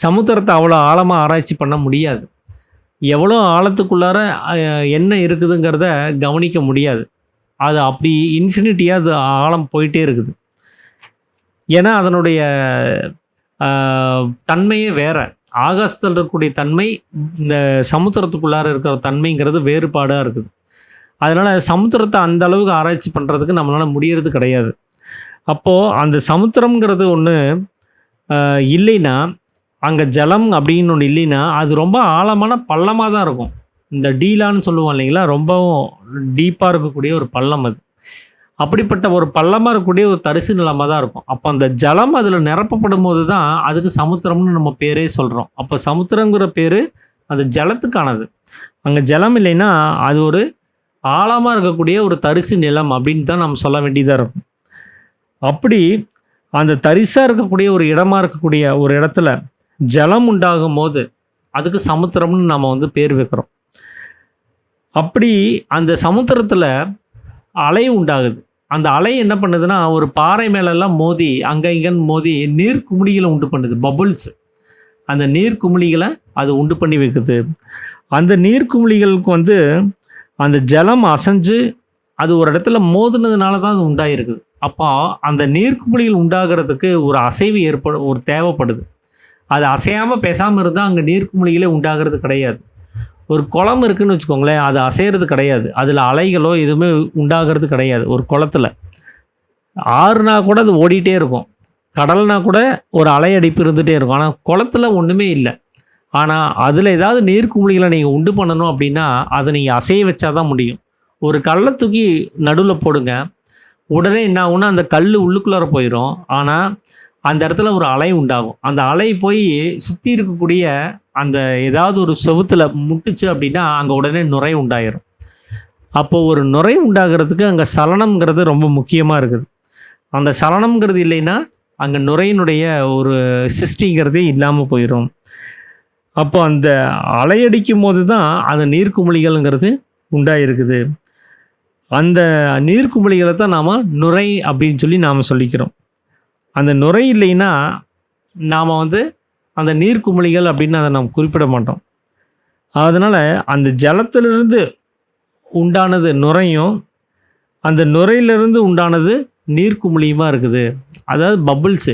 சமுத்திரத்தை அவ்வளோ ஆழமாக ஆராய்ச்சி பண்ண முடியாது. எவ்வளோ ஆழத்துக்குள்ளார என்ன இருக்குதுங்கிறத கவனிக்க முடியாது. அது அப்படி இன்ஃபினிட்டியாக அது ஆழம் போயிட்டே இருக்குது. ஏன்னா அதனுடைய தன்மையே வேறு. ஆகாசத்தில் இருக்கக்கூடிய தன்மை இந்த சமுத்திரத்துக்குள்ளார இருக்கிற தன்மைங்கிறது வேறுபாடாக இருக்குது. அதனால் சமுத்திரத்தை அந்த அளவுக்கு ஆராய்ச்சி பண்ணுறதுக்கு நம்மளால் முடியறது கிடையாது. அப்போது அந்த சமுத்திரங்கிறது ஒன்று இல்லைன்னா, அங்கே ஜலம் அப்படின்னு ஒன்று இல்லைன்னா அது ரொம்ப ஆழமான பள்ளமாக தான் இருக்கும். இந்த டீலான்னு சொல்லுவோம் இல்லைங்களா, ரொம்பவும் டீப்பாக இருக்கக்கூடிய ஒரு பள்ளம் அது. அப்படிப்பட்ட ஒரு பள்ளமாக இருக்கக்கூடிய ஒரு தரிசு நிலமாக தான் இருக்கும். அப்போ அந்த ஜலம் அதில் நிரப்பப்படும் போது தான் அதுக்கு சமுத்திரம்னு நம்ம பேரே சொல்கிறோம். அப்போ சமுத்திரங்கிற பேர் அந்த ஜலத்துக்கானது. அங்கே ஜலம் இல்லைன்னா அது ஒரு ஆழமாக இருக்கக்கூடிய ஒரு தரிசு நிலம் அப்படின்னு தான் நம்ம சொல்ல வேண்டியதாக இருக்கும். அப்படி அந்த தரிசாக இருக்கக்கூடிய ஒரு இடமா இருக்கக்கூடிய ஒரு இடத்துல ஜலம் உண்டாகும் போது அதுக்கு சமுத்திரம்னு நம்ம வந்து பேர் வைக்கிறோம். அப்படி அந்த சமுத்திரத்தில் அலை உண்டாகுது. அந்த அலை என்ன பண்ணுதுன்னா ஒரு பாறை மேலெல்லாம் மோதி அங்கே இங்கன்னு மோதி நீர் குமிழிகளை உண்டு பண்ணுது, பபுள்ஸ். அந்த நீர் குமிழிகளை அது உண்டு பண்ணி வைக்குது. அந்த நீர் குமிழிகளுக்கு வந்து அந்த ஜலம் அசைஞ்சு அது ஒரு இடத்துல மோதுனதுனால தான் அது உண்டாயிருக்குது. அப்போ அந்த நீர்க்குமிழிகள் உண்டாகிறதுக்கு ஒரு அசைவு ஒரு தேவைப்படுது. அது அசையாமல் பேசாமல் இருந்தால் அங்கே நீர்க்குமிழிகளே உண்டாகிறது கிடையாது. ஒரு குளம் இருக்குதுன்னு வச்சுக்கோங்களேன், அது அசைகிறது கிடையாது. அதில் அலைகளோ எதுவுமே உண்டாகிறது கிடையாது. ஒரு குளத்தில் ஆறுனா கூட அது ஓடிட்டே இருக்கும், கடல்னா கூட ஒரு அலையடிப்பு இருந்துகிட்டே இருக்கும். ஆனால் குளத்தில் ஒன்றுமே இல்லை. ஆனால் அதில் ஏதாவது நீர்க்குமிழிகளை நீங்கள் உண்டு பண்ணணும் அப்படின்னா அதை நீங்கள் அசைய வச்சா தான் முடியும். ஒரு கல்லை தூக்கி நடுவில் போடுங்க, உடனே என்ன ஆகும்னா அந்த கல் உள்ளுக்குள்ளார போயிடும். ஆனால் அந்த இடத்துல ஒரு அலை உண்டாகும். அந்த அலை போய் சுற்றி இருக்கக்கூடிய அந்த ஏதாவது ஒரு செவுத்தில் முட்டுச்சு அப்படின்னா அங்கே உடனே நுரை உண்டாயிரும். அப்போது ஒரு நுரை உண்டாகிறதுக்கு அங்கே சலனம்ங்கிறது ரொம்ப முக்கியமாக இருக்குது. அந்த சலனம்ங்கிறது இல்லைன்னா அங்கே நுரையினுடைய ஒரு சிருஷ்டிங்கிறதே இல்லாமல் போயிடும். அப்போ அந்த அலையடிக்கும் போது தான் அந்த நீர்க்குமிழிகள்ங்கிறது உண்டாயிருக்குது. அந்த நீர்க்குமிழிகளை தான் நாம் நுரை அப்படின்னு சொல்லி நாம் சொல்லிக்கிறோம். அந்த நுரை இல்லைன்னா நாம் அந்த நீர்க்குமிழிகள் அப்படின்னு அதை நாம் குறிப்பிட மாட்டோம். அதனால் அந்த ஜலத்திலிருந்து உண்டானது நுரையும், அந்த நுரையிலிருந்து உண்டானது நீர்க்குமிழியுமாக இருக்குது. அதாவது பபுள்ஸு,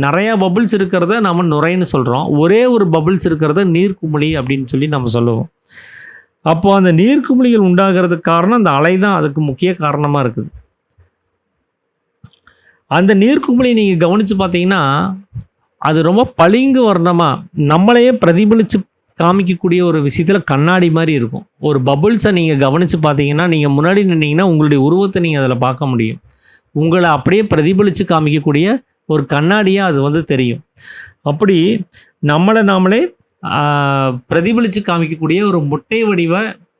நிறையா பபுள்ஸ் இருக்கிறத நம்ம நுரைன்னு சொல்கிறோம். ஒரே ஒரு பபுள்ஸ் இருக்கிறத நீர்க்குமிழி அப்படின்னு சொல்லி நம்ம சொல்லுவோம். அப்போது அந்த நீர்க்குமிழிகள் உண்டாகிறதுக்கு காரணம் அந்த அலை தான் அதுக்கு முக்கிய காரணமாக இருக்குது. அந்த நீர்க்குமிழி நீங்கள் கவனித்து பார்த்தீங்கன்னா அது ரொம்ப பளிங்கு வர்ணமாக நம்மளையே பிரதிபலித்து காமிக்கக்கூடிய ஒரு விஷயத்தில் கண்ணாடி மாதிரி இருக்கும். ஒரு பபுள்ஸை நீங்கள் கவனித்து பார்த்தீங்கன்னா நீங்கள் முன்னாடி நின்னீங்கன்னா உங்களுடைய உருவத்தை நீங்கள் அதில் பார்க்க முடியும். உங்களை அப்படியே பிரதிபலித்து காமிக்கக்கூடிய ஒரு கண்ணாடியாக அது தெரியும். அப்படி நம்மளை நாமளே பிரதிபலித்து காமிக்கக்கூடிய ஒரு முட்டை வடிவ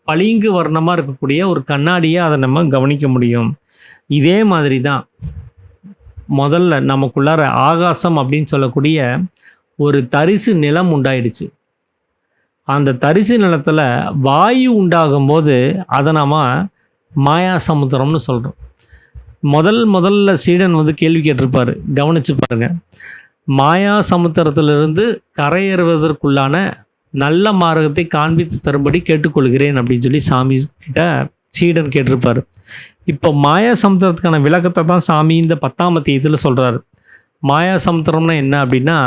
பளிங்கு வர்ணமாக இருக்கக்கூடிய ஒரு கண்ணாடியாக அதை நம்ம கவனிக்க முடியும். இதே மாதிரி தான் முதல்ல நமக்குள்ளார ஆகாசம் அப்படின்னு சொல்லக்கூடிய ஒரு தரிசு நிலம் உண்டாயிடுச்சு. அந்த தரிசு நிலத்தில் வாயு உண்டாகும் போது அதை நாம் மாயா சமுத்திரம்னு சொல்கிறோம். முதல்ல சீடன் கேள்வி கேட்டிருப்பார், கவனித்து பாருங்கள். மாயா சமுத்திரத்திலிருந்து கரையேறுவதற்குள்ளான நல்ல மார்க்கத்தை காண்பித்து தரும்படி கேட்டுக்கொள்கிறேன் அப்படின்னு சொல்லி சாமி கிட்ட சீடன் கேட்டிருப்பார். இப்போ மாயா சமுத்திரத்துக்கான விளக்கத்தை தான் சாமி இந்த 10ஆம் அத்தியாயத்தில் சொல்கிறார். மாயா சமுத்திரம்னா என்ன அப்படின்னா,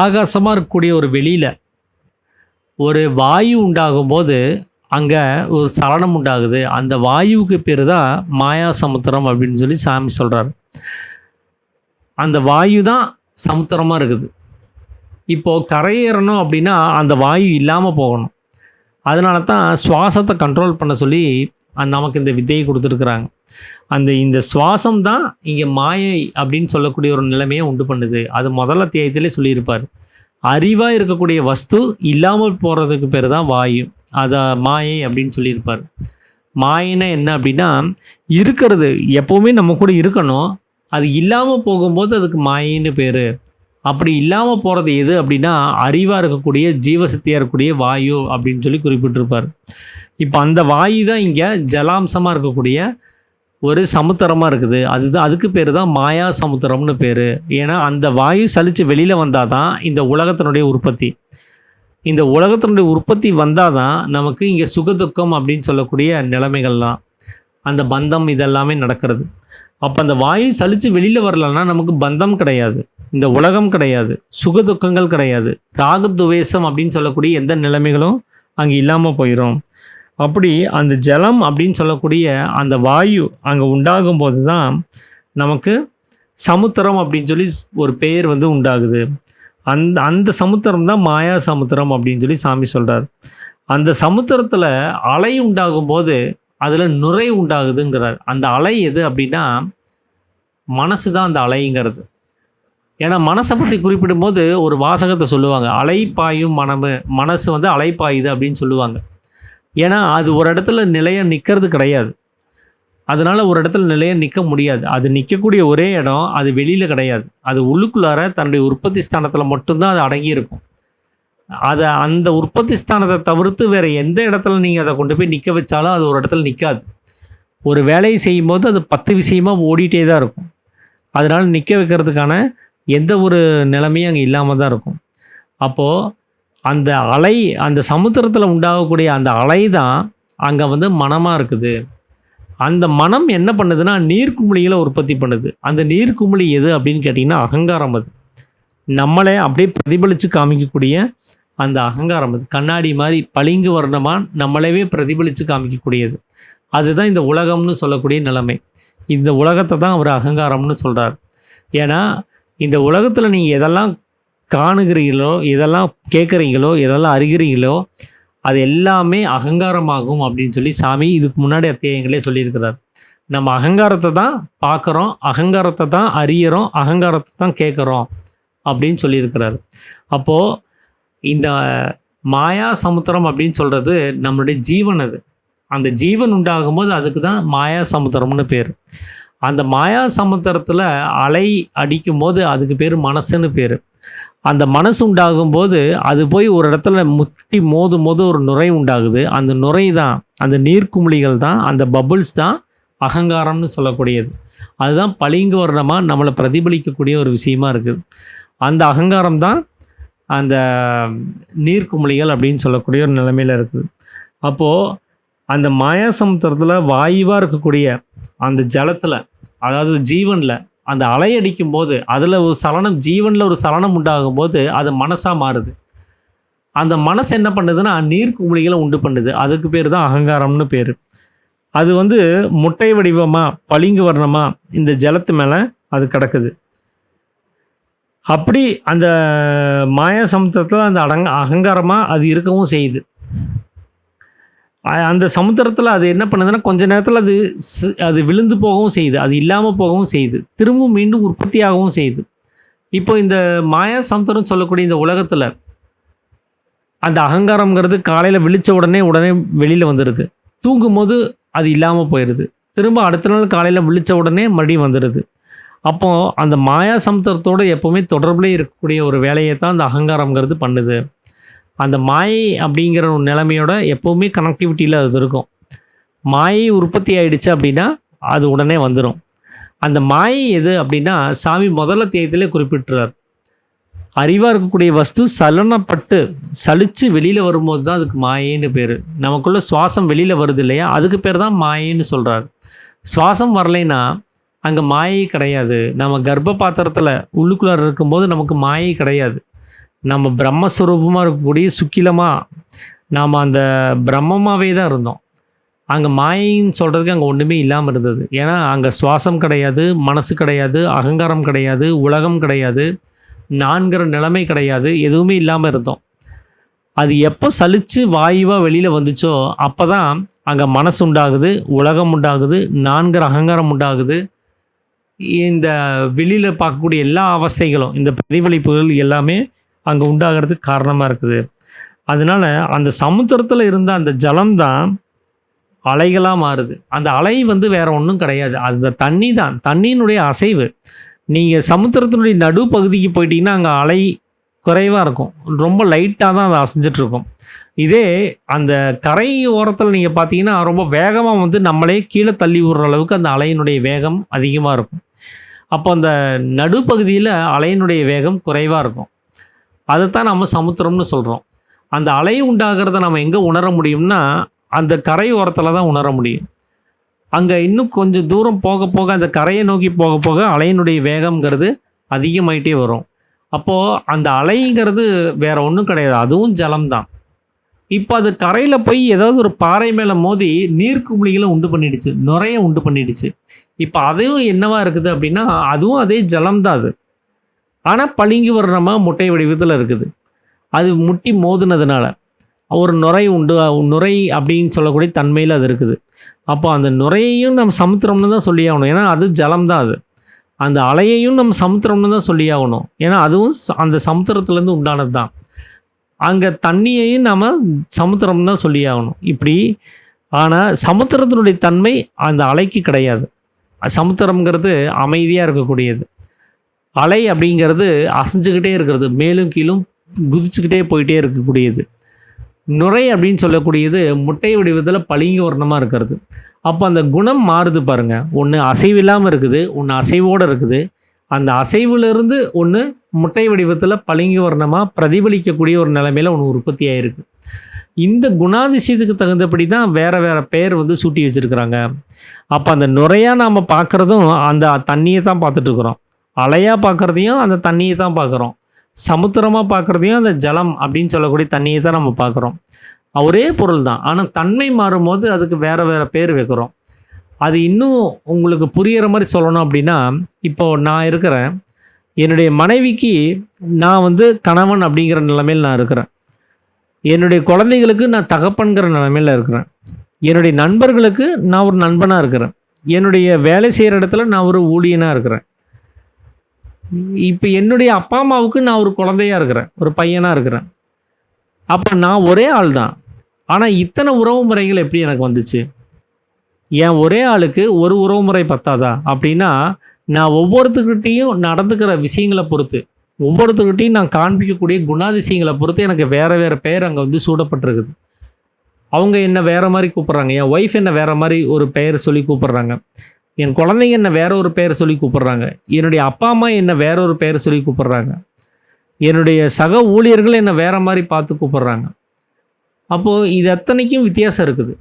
ஆகாசமாக இருக்கக்கூடிய ஒரு வெளியில் ஒரு வாயு உண்டாகும் போது அங்கே ஒரு சலனம் உண்டாகுது. அந்த வாயுவுக்கு பேர் தான் மாயா சமுத்திரம் அப்படின்னு சொல்லி சாமி சொல்கிறார். அந்த வாயு தான் சமுத்திரமாக இருக்குது. இப்போது கரையேறணும் அப்படின்னா அந்த வாயு இல்லாமல் போகணும். அதனால தான் சுவாசத்தை கண்ட்ரோல் பண்ண சொல்லி நமக்கு இந்த வித்தையை கொடுத்துருக்குறாங்க. இந்த சுவாசம் தான் இங்கே மாயை அப்படின்னு சொல்லக்கூடிய ஒரு நிலைமையை உண்டு பண்ணுது. அது முதல் அத்தியாயத்திலே சொல்லியிருப்பார். அறிவாக இருக்கக்கூடிய வஸ்து இல்லாமல் போகிறதுக்கு பேர் தான் வாயு, அதை மாயை அப்படின்னு சொல்லியிருப்பார். மாயினா என்ன அப்படின்னா, இருக்கிறது எப்போவுமே நம்ம கூட இருக்கணும், அது இல்லாமல் போகும்போது அதுக்கு மாயின்னு பேர். அப்படி இல்லாமல் போகிறது எது அப்படின்னா, அறிவாக இருக்கக்கூடிய ஜீவசக்தியாக இருக்கக்கூடிய வாயு அப்படின்னு சொல்லி குறிப்பிட்டிருப்பார். இப்போ அந்த வாயு தான் இங்கே ஜலாம்சமாக இருக்கக்கூடிய ஒரு சமுத்திரமாக இருக்குது. அதுக்கு பேர் தான் மாயா சமுத்திரம்னு பேர். ஏன்னா அந்த வாயு சலித்து வெளியில் வந்தால் தான் இந்த உலகத்தினுடைய உற்பத்தி. இந்த உலகத்தினுடைய உற்பத்தி வந்தால் தான் நமக்கு இங்கே சுகதுக்கம் அப்படின்னு சொல்லக்கூடிய நிலைமைகள்லாம், அந்த பந்தம் இதெல்லாமே நடக்கிறது. அப்போ அந்த வாயு சலித்து வெளியில் வரலன்னா நமக்கு பந்தம் கிடையாது, இந்த உலகம் கிடையாது, சுகதுக்கங்கள் கிடையாது, ராகத்துவேஷம் அப்படின்னு சொல்லக்கூடிய எந்த நிலைமைகளும் அங்கே இல்லாமல் போயிடும். அப்படி அந்த ஜலம் அப்படின்னு சொல்லக்கூடிய அந்த வாயு அங்கே உண்டாகும் போது தான் நமக்கு சமுத்திரம் அப்படின்னு சொல்லி ஒரு பெயர் உண்டாகுது. அந்த சமுத்திரம் தான் மாயா சமுத்திரம் அப்படின்னு சொல்லி சாமி சொல்கிறார். அந்த சமுத்திரத்தில் அலை உண்டாகும் போது அதில் நுரை உண்டாகுதுங்கிறார். அந்த அலை எது அப்படின்னா மனசு தான் அந்த அலைங்கிறது. ஏன்னா மனசை பற்றி குறிப்பிடும்போது ஒரு வாசகத்தை சொல்லுவாங்க, அலைப்பாயும் மனசு அலைப்பாயுது அப்படின்னு சொல்லுவாங்க. ஏன்னா அது ஒரு இடத்துல நிலையாக நிற்கிறது கிடையாது. அதனால் ஒரு இடத்துல நிலையாக நிற்க முடியாது. அது நிற்கக்கூடிய ஒரே இடம் அது வெளியில் கிடையாது. அது உள்ளுக்குள்ளார தன்னுடைய உற்பத்தி ஸ்தானத்தில் மட்டும்தான் அது அடங்கியிருக்கும். அதை அந்த உற்பத்தி ஸ்தானத்தை தவிர்த்து வேறு எந்த இடத்துல நீங்கள் அதை கொண்டு போய் நிற்க வச்சாலும் அது ஒரு இடத்துல நிற்காது. ஒரு வேலையை செய்யும்போது அது 10 விஷயமாக ஓடிட்டே தான் இருக்கும். அதனால் நிற்க வைக்கிறதுக்கான எந்த ஒரு நிலைமையும் அங்கே இல்லாமல் தான் இருக்கும். அப்போது அந்த அலை, அந்த சமுத்திரத்தில் உண்டாகக்கூடிய அந்த அலை தான் அங்கே மனமாக இருக்குது. அந்த மனம் என்ன பண்ணுதுன்னா நீர்க்குமிழிகளை உற்பத்தி பண்ணுது. அந்த நீர்க்குமிழி எது அப்படின்னு கேட்டிங்கன்னா அகங்காரம். அது நம்மளே அப்படியே பிரதிபலித்து காமிக்கக்கூடிய அந்த அகங்காரம். அது கண்ணாடி மாதிரி பளிங்கு வர்ணமாக நம்மளவே பிரதிபலித்து காமிக்கக்கூடியது. அதுதான் இந்த உலகம்னு சொல்லக்கூடிய நிலைமை. இந்த உலகத்தை தான் அவர் அகங்காரம்னு சொல்கிறார். ஏன்னா இந்த உலகத்தில் நீங்கள் எதெல்லாம் காணுகிறீங்களோ, எதெல்லாம் கேட்குறீங்களோ, எதெல்லாம் அறிகிறீங்களோ, அது எல்லாமே அகங்காரமாகும் அப்படின்னு சொல்லி சாமி இதுக்கு முன்னாடி அத்தியாயங்களே சொல்லியிருக்கிறார். நம்ம அகங்காரத்தை தான் பார்க்குறோம், அகங்காரத்தை தான் அறியறோம், அகங்காரத்தை தான் கேட்குறோம் அப்படின்னு சொல்லியிருக்கிறார். அப்போது இந்த மாயா சமுத்திரம் அப்படின்னு சொல்கிறது நம்மளுடைய ஜீவன். அது அந்த ஜீவன் உண்டாகும்போது அதுக்கு தான் மாயா சமுத்திரம்னு பேர். அந்த மாயா சமுத்திரத்தில் அலை அடிக்கும்போது அதுக்கு பேர் மனசுன்னு பேர். அந்த மனசு உண்டாகும்போது அது போய் ஒரு இடத்துல முட்டி மோதும் போது ஒரு நுரை உண்டாகுது. அந்த நுரை தான், அந்த நீர்க்குமிழிகள் தான், அந்த பபுள்ஸ் தான் அகங்காரம்னு சொல்லக்கூடியது. அதுதான் பளிங்கு வர்ணமாக நம்மளை பிரதிபலிக்கக்கூடிய ஒரு விஷயமா இருக்குது. அந்த அகங்காரம் தான் அந்த நீர்க்குமிழிகள் அப்படின்னு சொல்லக்கூடிய ஒரு நிலைமையில் இருக்குது. அப்போது அந்த மாயா சமுத்திரத்தில் வாயுவாக இருக்கக்கூடிய அந்த ஜலத்தில், அதாவது ஜீவனில் அந்த அலை அடிக்கும் போது அதில் ஒரு சலனம், ஜீவனில் ஒரு சலனம் உண்டாகும் போது அது மனசாக மாறுது. அந்த மனசு என்ன பண்ணுதுன்னா நீர்க்குமிழிகளை உண்டு பண்ணுது. அதுக்கு பேர் தான் அகங்காரம்னு பேர். அது முட்டை வடிவமாக பளிங்கு வர்ணமாக இந்த ஜலத்து மேலே அது கிடக்குது. அப்படி அந்த மாயா சமுத்திரத்தில் அந்த அகங்காரமாக அது இருக்கவும் செய்யுது. அந்த சமுத்திரத்தில் அது என்ன பண்ணுதுன்னா கொஞ்ச நேரத்தில் அது விழுந்து போகவும் செய்யுது, அது இல்லாமல் போகவும் செய்யுது, திரும்பவும் மீண்டும் உற்பத்தியாகவும் செய்யுது. இப்போ இந்த மாயா சமுத்திரம் சொல்லக்கூடிய இந்த உலகத்தில் அந்த அகங்காரங்கிறது காலையில் விழித்த உடனே வெளியில் வந்துடுது. தூங்கும் போது அது இல்லாமல் போயிடுது. திரும்ப அடுத்த நாள் காலையில் விழித்த உடனே மறுபடியும் வந்துடுது. அப்போது அந்த மாயா சமுத்திரத்தோடு எப்போவுமே தொடர்புலேயே இருக்கக்கூடிய ஒரு வேலையை தான் அந்த அகங்காரங்கிறது பண்ணுது. அந்த மாயை அப்படிங்கிற ஒரு நிலைமையோட எப்போவுமே கனெக்டிவிட்டியில் அது இருக்கும். மாயை உற்பத்தி ஆகிடுச்சு அப்படின்னா அது உடனே வந்துடும். அந்த மாயை எது அப்படின்னா சாமி முதல்ல தேயத்திலே குறிப்பிட்டுறார். அறிவாக இருக்கக்கூடிய வஸ்து சலனப்பட்டு சலித்து வெளியில் வரும்போது தான் அதுக்கு மாயைன்னு பேர். நமக்குள்ளே சுவாசம் வெளியில் வருது இல்லையா, அதுக்கு பேர் தான் மாயைன்னு சொல்கிறார். சுவாசம் வரலைன்னா அங்கே மாயை கிடையாது. நம்ம கர்ப்ப பாத்திரத்தில் உள்ளுக்குள்ளார இருக்கும்போது நமக்கு மாயை கிடையாது. நம்ம பிரம்மஸ்வரூபமாக இருக்கக்கூடிய சுக்கிலமாக நாம் அந்த பிரம்மமாகவே தான் இருந்தோம். அங்கே மாயின்னு சொல்கிறதுக்கு அங்கே ஒன்றுமே இல்லாமல் இருந்தது. ஏன்னா அங்கே சுவாசம் கிடையாது, மனசு கிடையாது, அகங்காரம் கிடையாது, உலகம் கிடையாது, நான்கிற நிலைமை கிடையாது, எதுவுமே இல்லாமல் இருந்தோம். அது எப்போ சலித்து வாயுவாக வெளியில் வந்துச்சோ அப்போ தான் அங்கே மனசு உண்டாகுது, உலகம் உண்டாகுது, நான்கிற அகங்காரம் உண்டாகுது. இந்த வெளியில் பார்க்கக்கூடிய எல்லா அவஸ்தைகளும், இந்த பிரதிபலிப்புகள் எல்லாமே அங்கே உண்டாகிறதுக்கு காரணமாக இருக்குது. அதனால் அந்த சமுத்திரத்தில் இருந்த அந்த ஜலம்தான் அலைகளாக மாறுது. அந்த அலை வேறு ஒன்றும் கிடையாது, அந்த தண்ணி தான், தண்ணியினுடைய அசைவு. நீங்கள் சமுத்திரத்தினுடைய நடு பகுதிக்கு போயிட்டீங்கன்னா அங்கே அலை குறைவாக இருக்கும், ரொம்ப லைட்டாக தான் அது அசைஞ்சிட்ருக்கும். இதே அந்த கரை ஓரத்தில் நீங்கள் பார்த்தீங்கன்னா ரொம்ப வேகமாக நம்மளே கீழே தள்ளி விடுற அளவுக்கு அந்த அலையினுடைய வேகம் அதிகமாக இருக்கும். அப்போ அந்த நடுப்பகுதியில் அலையினுடைய வேகம் குறைவாக இருக்கும். அதைத்தான் நம்ம சமுத்திரம்னு சொல்கிறோம். அந்த அலை உண்டாகிறத நம்ம எங்கே உணர முடியும்னா அந்த கரை ஓரத்தில் தான் உணர முடியும். அங்கே இன்னும் கொஞ்சம் தூரம் போக போக அந்த கரையை நோக்கி போக போக அலையினுடைய வேகம்ங்கிறது அதிகமாயிட்டே வரும். அப்போது அந்த அலைங்கிறது வேறு ஒன்றும் கிடையாது, அதுவும் ஜலம்தான். இப்போ அது கரையில் போய் ஏதாவது ஒரு பாறை மேலே மோதி நீர்க்குமிழிகளை உண்டு பண்ணிடுச்சு, நுரையை உண்டு பண்ணிடுச்சு. இப்போ அதுவும் என்னவா இருக்குது அப்படின்னா அதுவும் அதே ஜலம்தான் அது. ஆனால் பளிங்கு வர்ணமாக முட்டை வடிவத்தில் இருக்குது. அது முட்டி மோதுனதுனால ஒரு நுரை உண்டு, நுரை அப்படின்னு சொல்லக்கூடிய தன்மையில் அது இருக்குது. அப்போ அந்த நுரையையும் நம்ம சமுத்திரம்னு தான் சொல்லி ஆகணும், ஏன்னா அது ஜலம்தான். அது அந்த அலையையும் நம்ம சமுத்திரம்னு தான் சொல்லி ஆகணும், ஏன்னா அதுவும் அந்த சமுத்திரத்துலேருந்து உண்டானது தான். அங்கே தண்ணியையும் நம்ம சமுத்திரம் தான் சொல்லி ஆகணும் இப்படி. ஆனால் சமுத்திரத்தினுடைய தன்மை அந்த அலைக்கு கிடையாது. சமுத்திரம்ங்கிறது அமைதியாக இருக்கக்கூடியது, அலை அப்படிங்கிறது அசைஞ்சுக்கிட்டே இருக்கிறது, மேலும் கீழும் குதிச்சுக்கிட்டே போயிட்டே இருக்கக்கூடியது. நுரை அப்படின்னு சொல்லக்கூடியது முட்டை வடிவத்தில் பளிங்கு வர்ணமாக இருக்கிறது. அப்போ அந்த குணம் மாறுது பாருங்கள், ஒன்று அசைவில்லாமல் இருக்குது, ஒன்று அசைவோடு இருக்குது. அந்த அசைவிலிருந்து ஒன்று முட்டை வடிவத்தில் பளிங்கு வர்ணமாக பிரதிபலிக்கக்கூடிய ஒரு நிலைமையில் ஒன்று உற்பத்தி ஆகிருக்கு. இந்த குணாதிசயத்துக்கு தகுந்தபடி தான் வேறு வேறு பெயர் வந்து சூட்டி வச்சுருக்கிறாங்க. அப்போ அந்த நுரையாக நாம் பார்க்குறதும் அந்த தண்ணியை தான் பார்த்துட்ருக்குறோம். அலையாக பார்க்குறதையும் அந்த தண்ணியை தான் பார்க்குறோம். சமுத்திரமாக பார்க்குறதையும் அந்த ஜலம் அப்படின்னு சொல்லக்கூடிய தண்ணியை தான் நம்ம பார்க்குறோம். ஒரே பொருள் தான். ஆனால் தன்மை மாறும்போது அதுக்கு வேறு வேறு பேர் வைக்கிறோம். அது இன்னும் உங்களுக்கு புரிகிற மாதிரி சொல்லணும் அப்படின்னா, இப்போது நான் இருக்கிறேன், என்னுடைய மனைவிக்கு நான் வந்து கணவன் அப்படிங்கிற நிலைமையில் நான் இருக்கிறேன். என்னுடைய குழந்தைகளுக்கு நான் தகப்பன்கிற நிலைமையில் இருக்கிறேன். என்னுடைய நண்பர்களுக்கு நான் ஒரு நண்பனாக இருக்கிறேன். என்னுடைய வேலை செய்கிற இடத்துல நான் ஒரு ஊழியனாக இருக்கிறேன். இப்போ என்னுடைய அப்பா அம்மாவுக்கு நான் ஒரு குழந்தையாக இருக்கிறேன், ஒரு பையனாக இருக்கிறேன். அப்போ நான் ஒரே ஆள் தான். ஆனால் இத்தனை உறவு முறைகள் எப்படி எனக்கு வந்துச்சு? ஏன் ஒரே ஆளுக்கு ஒரு உறவு முறை பத்தாதா? அப்படின்னா நான் ஒவ்வொருத்துக்கிட்டையும் நடந்துக்கிற விஷயங்களை பொறுத்து, ஒவ்வொருத்தர்கிட்டையும் நான் காண்பிக்கக்கூடிய குணாதிசயங்களை பொறுத்து எனக்கு வேறு வேறு பெயர் அங்கே வந்து சூடப்பட்டிருக்குது. அவங்க என்ன வேறு மாதிரி கூப்பிட்றாங்க, என் ஒய்ஃப் என்ன வேறு மாதிரி ஒரு பெயர் சொல்லி கூப்பிட்றாங்க, என் குழந்தைங்க என்ன வேற ஒரு பெயர் சொல்லி கூப்பிட்றாங்க, என்னுடைய அப்பா அம்மா என்ன வேற ஒரு பெயர் சொல்லி கூப்பிட்றாங்க, என்னுடைய சக ஊழியர்கள் என்ன வேறு மாதிரி பார்த்து கூப்பிட்றாங்க. அப்போது இது அத்தனைக்கும் வித்தியாசம் இருக்குது.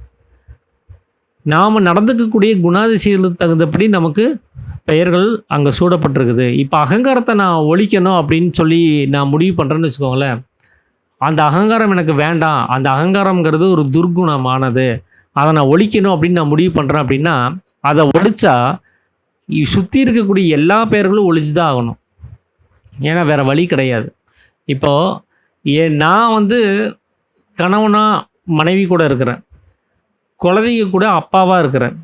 நாம் நடந்துக்கக்கூடிய குணாதிசயங்களுக்கு தகுந்தபடி நமக்கு பெயர்கள் அங்கே சூடப்பட்டிருக்குது. இப்போ அகங்காரத்தை நான் ஒழிக்கணும் அப்படின்னு சொல்லி நான் முடிவு பண்ணுறேன்னு வச்சுக்கோங்களேன். அந்த அகங்காரம் எனக்கு வேண்டாம், அந்த அகங்காரங்கிறது ஒரு துர்குணமானது, அதை நான் ஒழிக்கணும் அப்படின்னு நான் முடிவு பண்ணுறேன் அப்படின்னா, அதை ஒழிச்சா சுற்றி இருக்கக்கூடிய எல்லா பெயர்களும் ஒழிச்சு தான் ஆகணும். ஏன்னா வேறு வழி கிடையாது. இப்போது நான் வந்து கணவனாக மனைவி கூட இருக்கிறேன், குழந்தைங்க கூட அப்பாவாக இருக்கிறேன்,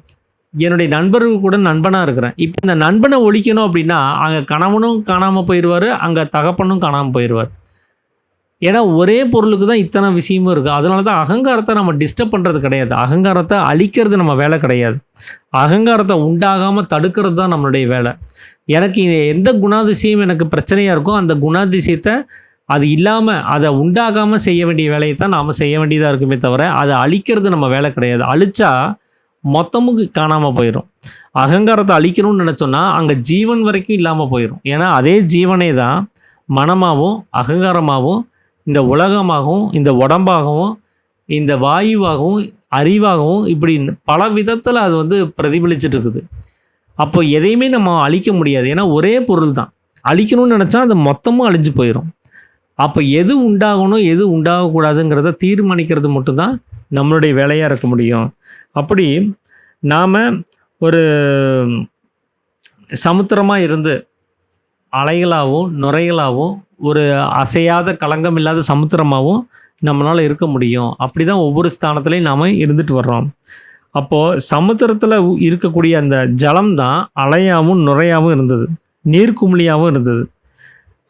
என்னுடைய நண்பர்கள் கூட நண்பனாக இருக்கிறேன். இப்போ இந்த நண்பனை ஒழிக்கணும் அப்படின்னா அங்கே கணவனும் காணாமல் போயிடுவார், அங்கே தகப்பனும் காணாமல் போயிடுவார். ஏன்னா ஒரே பொருளுக்கு தான் இத்தனை விஷயமும் இருக்குது. அதனால தான் அகங்காரத்தை நம்ம டிஸ்டர்ப் பண்ணுறது கிடையாது, அகங்காரத்தை அழிக்கிறது நம்ம வேலை கிடையாது. அகங்காரத்தை உண்டாகாமல் தடுக்கிறது தான் நம்மளுடைய வேலை. எனக்கு எந்த குணாதிசயம் எனக்கு பிரச்சனையாக இருக்கோ அந்த குணாதிசயத்தை அது இல்லாமல் அதை உண்டாகாமல் செய்ய வேண்டிய வேலையை தான் நாம் செய்ய வேண்டியதாக இருக்குமே தவிர அதை அழிக்கிறது நம்ம வேலை கிடையாது. அழிச்சா மொத்தமும் காணாமல் போயிடும். அகங்காரத்தை அழிக்கணும்னு நினச்சோன்னா அங்கே ஜீவன் வரைக்கும் இல்லாமல் போயிடும். ஏன்னா அதே ஜீவனே தான் மனமாகவும் அகங்காரமாகவும் இந்த உலகமாகவும் இந்த உடம்பாகவும் இந்த வாயுவாகவும் அறிவாகவும் இப்படி பல விதத்தில் அது வந்து பிரதிபலிச்சுட்டு இருக்குது. அப்போ எதையுமே நம்ம அழிக்க முடியாது, ஏன்னா ஒரே பொருள் தான். அழிக்கணும்னு நினச்சா அது மொத்தமும் அழிஞ்சு போயிடும். அப்போ எது உண்டாகணும் எது உண்டாகக்கூடாதுங்கிறத தீர்மானிக்கிறது மட்டும்தான் நம்மளுடைய வேலையாக இருக்க முடியும். அப்படி நாம் ஒரு சமுத்திரமாக இருந்து அலைகளாகவும் நுரைகளாகவும் ஒரு அசையாத களங்கம் இல்லாத சமுத்திரமாகவும் நம்மளால் இருக்க முடியும். அப்படி தான் ஒவ்வொரு ஸ்தானத்துலேயும் நாம் இருந்துட்டு வர்றோம். அப்போது சமுத்திரத்தில் இருக்கக்கூடிய அந்த ஜலம் தான் அலையாகவும் நுரையாகவும் இருந்தது, நீர்க்குமிழியாகவும் இருந்தது.